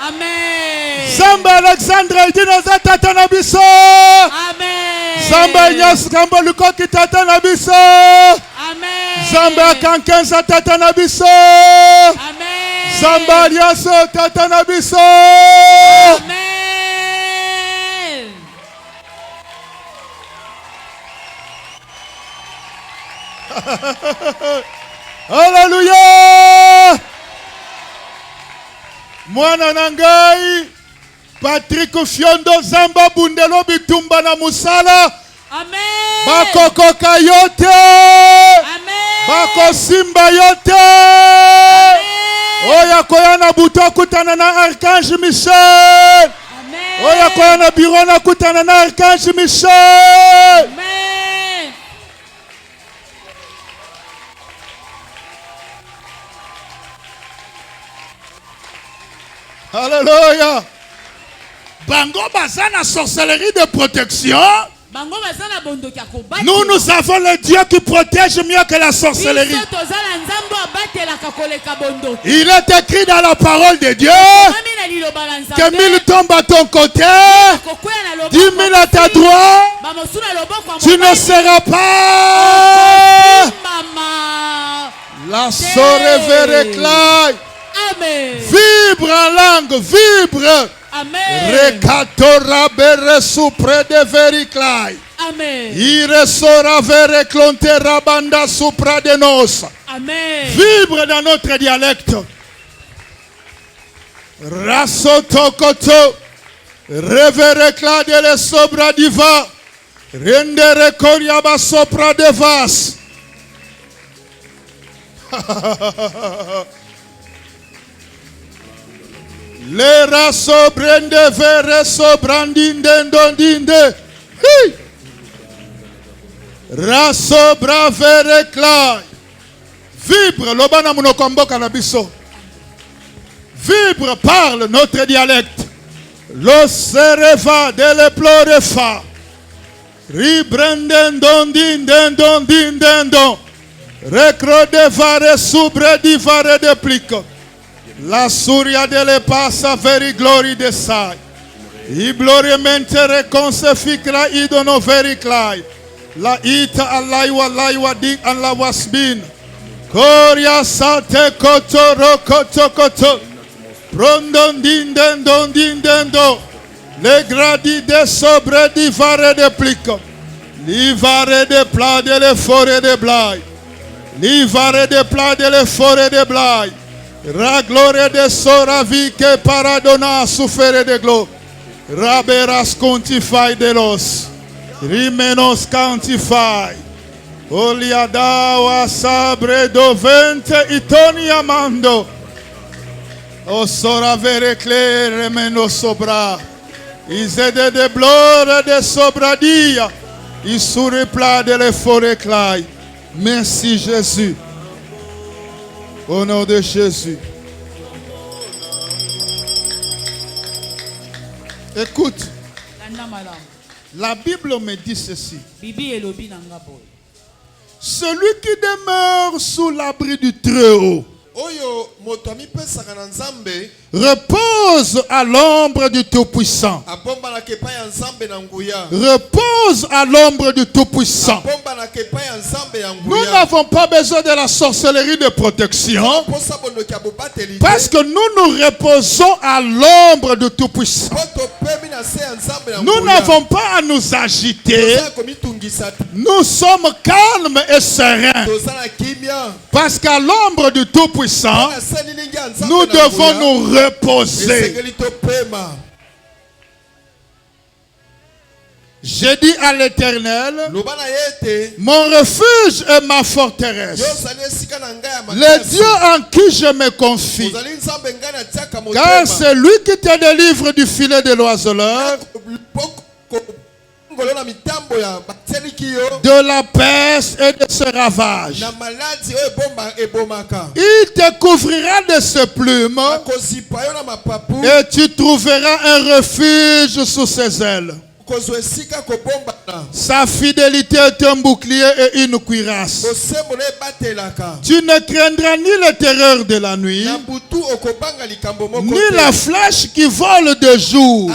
Amen. Zambe Alexandre Aidina Zatata na biso. Amen. Zambe Nyas Kambo Lukoki tata na biso. Amen. Zambe Akankenza tata na biso. Amen. Zambe Aliaso tata na biso. Amen. Alléluia. Mwana nangai Patrick Fiondo Zamba Bundelo Bitumba na Musala. Amen. Bakokoka yote. Amen. Bako simba yote. Amen. Oya koyana buto kutana na Archange Michel. Amen. Oya koyana birona kutana na Archange Michel. Amen. Alléluia. Bango bazana sorcellerie de protection. Nous avons le Dieu qui protège mieux que la sorcellerie. Il est écrit dans la parole de Dieu que 1000 tombent à ton côté, 10 000 à ta droite, tu ne seras pas. La soeur réclame. Vibre en langue, vibre. Amen. Rekatora bere supre de vericlai. Amen. Ire sora vere clonte rabanda supra de nos. Amen. Vibre dans notre dialecte. Raso tokoto. Revere clade le sobra diva. Rendere coriaba sopra de vas. Le raso brende vere so brandinde ndondinde. Raso bravere clay. Vibre lobana munokomboka na biso. Vibre, parle notre dialecte. Lo sereva de le plorefa. Ribrende ndondinde ndondinde. Recro de vare subre di vare de plico. La suria de le passa veri glory de sai. I gloriamente reconseficra idono veri clay. La ita alaiwa dig an la wasbin. Koria sate koto koto koto. Prondon dindendo. Le gradi de sobre di vare de plico. Li vare de pla de le fore de blai. L'ivare de plat de le forêt de blaye. Ra gloire de sora vike paradona souffere de glo. Raberas quantify de los. Rimenos quantify. Oliada wa sabre dovente itoni amando. O sora vere claire meno sobra. Isede de blore de sobradia. Isuri plat de le forêt clay. Merci Jésus. Au nom de Jésus. Écoute. La Bible me dit ceci. Celui qui demeure sous l'abri du Très-Haut repose à l'ombre du Tout-Puissant. Repose à l'ombre du Tout-Puissant. Nous n'avons pas besoin de la sorcellerie de protection parce que nous nous reposons à l'ombre du Tout-Puissant. Nous n'avons pas à nous agiter. Nous sommes calmes et sereins parce qu'à l'ombre du Tout-Puissant, nous devons nous reposer. J'ai dit à l'Éternel, mon refuge et ma forteresse, le Dieu en qui je me confie, car c'est lui qui te délivre du filet de l'oiseleur, de la peste et de ce ravage. Il te couvrira de ses plumes et tu trouveras un refuge sous ses ailes. Sa fidélité est un bouclier et une cuirasse. Tu ne craindras ni les terreurs de la nuit, ni la flèche qui vole de jour,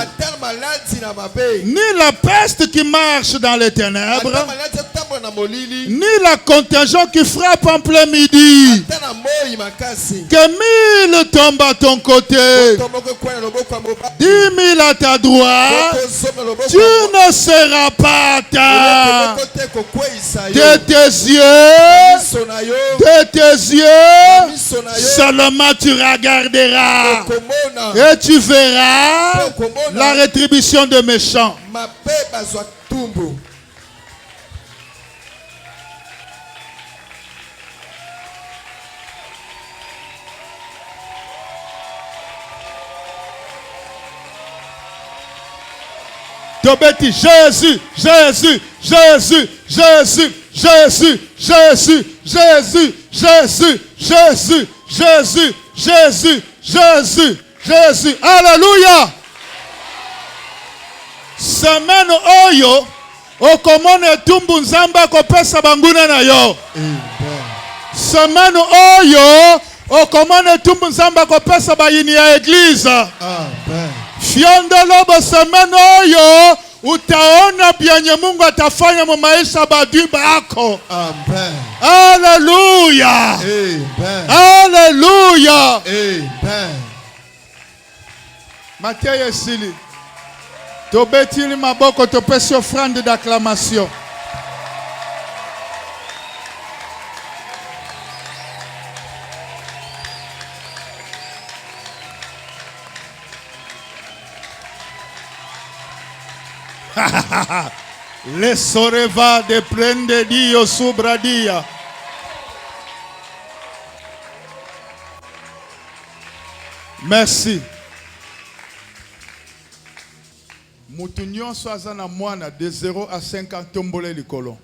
ni la peste qui marche dans les ténèbres, ni la contagion qui frappe en plein midi. Que 1000 tombent à ton côté, 10 000 à ta droite, tu ne seras pas atteint. De tes yeux, seulement tu regarderas et tu verras la rétribution des méchants. Tobeti, Jésus, Jésus, Jésus, Jésus, Jésus, Jésus, Jésus, Jésus, Jésus, Jésus, Jésus, Jésus, Jésus. Alléluia. Semaine oyo okomone tumbu nzamba kopesa banguna na yo. Semaine oyo okomone tumbu nzamba kopesa bayini ya église. Amen. Fiondolobo semaine oyo utaona byenye Mungu atafanya mu maisha badui bako. Amen. Hallelujah. Amen. Hallelujah. Amen. Matthieu esili. Tobetili maboko topesi offrande d'acclamation. Le soreva de prende Dio subradia. Merci. Mutu nyonso aza na mwana de 0 à 5 ans tombole likolo.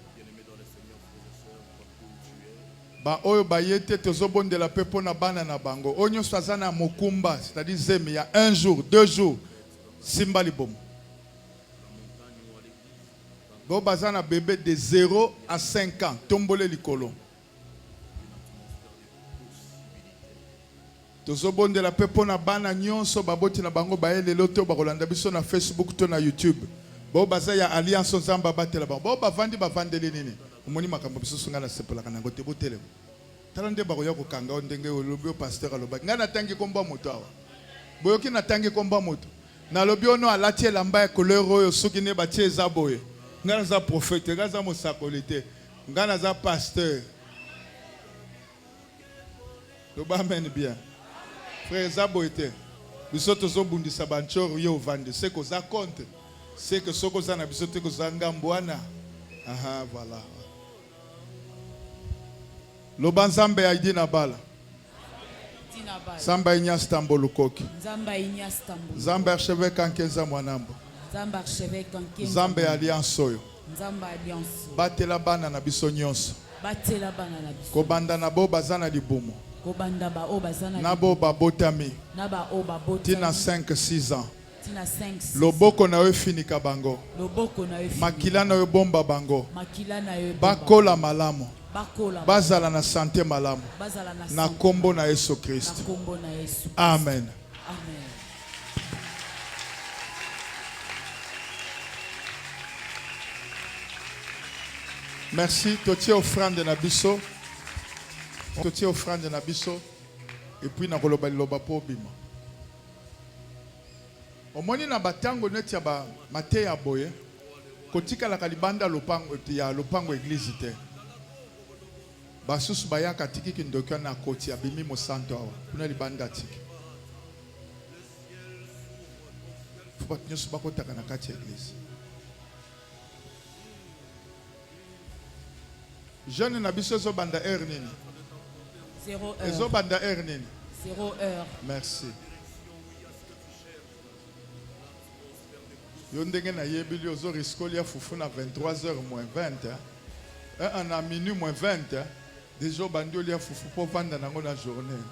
Ba oyo bayete tozobondela pepo na bana na bango. Oyo nyonso aza na mokumba, c'est-à-dire zemi ya 1 jour, 2 jours. Simba libomo. Bo bazana bébé de 0 à 5 ans, tombole likolo. Tozobonde la pepo na bana nyonso baboti na bango baele loto bakolanda biso na Facebook to na YouTube. Bo bazaya alliance nzamba batela bango. Bo bavandi bavandeli nini? Omoni makambo biso sunga na sepela kana ngote botele. Tala nde bakoya ko kanga ndenge olobi pasteur aloba. Ngana tangi komba moto awa. Boyoki na tangi komba moto. Na lobi ono alati elamba ya couleur oyo soki ne batie eza boye. Ngana za prophète, ngana za mosakolite, ngana za pasteur. Amen bien. Frère Zaboite. Bisoto zo bundisa banchoro yo vande. C'est que ça compte. C'est que soko za na bisoto ko zanga mbwana. Aha, voilà. Loba Nzambe aidi na bala. Zamba Inyas Tambolukoki. Zamba archevêque Ankenza Mwanambo. Zamba Alliance Soyo. Batela bana na biso nyonso. Kobanda na bo bazana libumu. Na bo babotami. Tina 5-6 ans. Loboko na yo finika bango. Makila na yo bomba bango. Bakola malamu. Bazala na santé malamu. Na kombo na Yesu Christ. Amen. Amen. Merci. Totie offrande na biso. Totie offrande na biso. Et puis na koloba liloba po bima. Omoni na batango neti ya ba mate ya boye. Kotika la kalibanda lopango ya lopango église te. Basusu bayaka tiki kindokia na koti ya bimi mosanto awa. Kuna libanda tiki. Fuba nyosu bako taka na kati ya église. Jeune na biso zo banda heure nini? 0 heure. Ezo banda heure nini? 0 heure. Merci. Yo ndenge na yebili ozo riskolia fufu na 23h moins 20. Un à minuit moins 20. Déjà bandi olia fufu po vanda nango na journée.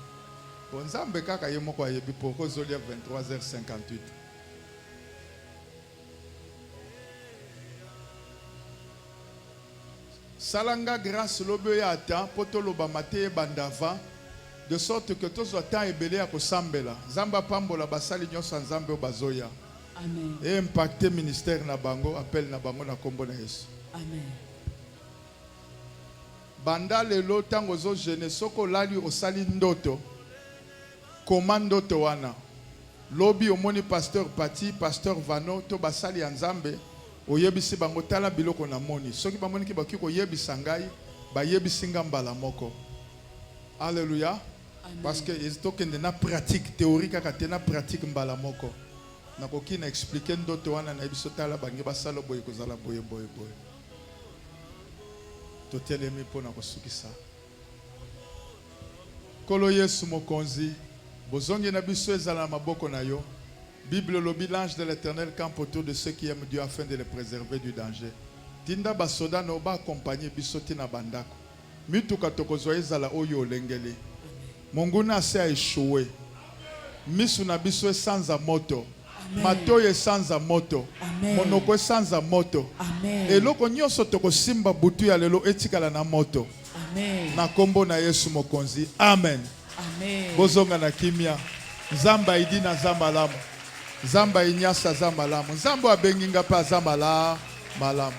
Bon Nzambe kaka ye moko ayebi poko ozolia 23h58. Salanga grâce lobe ya ata poto loba mate bandava de sorte que tous temps ebele ya kosambela Nzamba pambola basali nyoso Nzambe o bazoya. Amen. Et impacter ministère na bango appel na bango na kombo na Yesu. Amen. Banda lelo tango zo jeune soko lali osali ndoto komando to wana lobi omoni pasteur Pati pasteur Vano to basali ya Nzambe oyebisi bango tala biloko na moni soki bamoni ki baki ko yebisa ngai ba yebisi ngambala moko. Alléluia. Parce que ezitokende na pratique théorique kaka te na pratique mbala moko na koki na expliquer ndoto wana na biso tala bangi basalo boye kozala boye boye boye. Totelemi pona kosukisa. Kolo Yesu mokonzi bozongi na biso ezala maboko na yo. Bible lobi l'ange de l'Éternel campe autour de ceux qui aiment Dieu afin de les préserver du danger. Tinda basoda no ba accompagner biso tina bandako. Mituka tokozwa ezala oyo olengeli. Monguna se a échoué. Misu na biso esanza moto. Matoyo esanza moto. Monoko esanza moto. Eloko nyonso tokosimba butu ya lelo etikala na moto. Na kombo na Yesu mokonzi. Amen. Amen. Bozonga na kimia. Zamba idina zamba lamu. Zamba inyasa zamba lamu. Zambo abenginga pa zamba la malamu.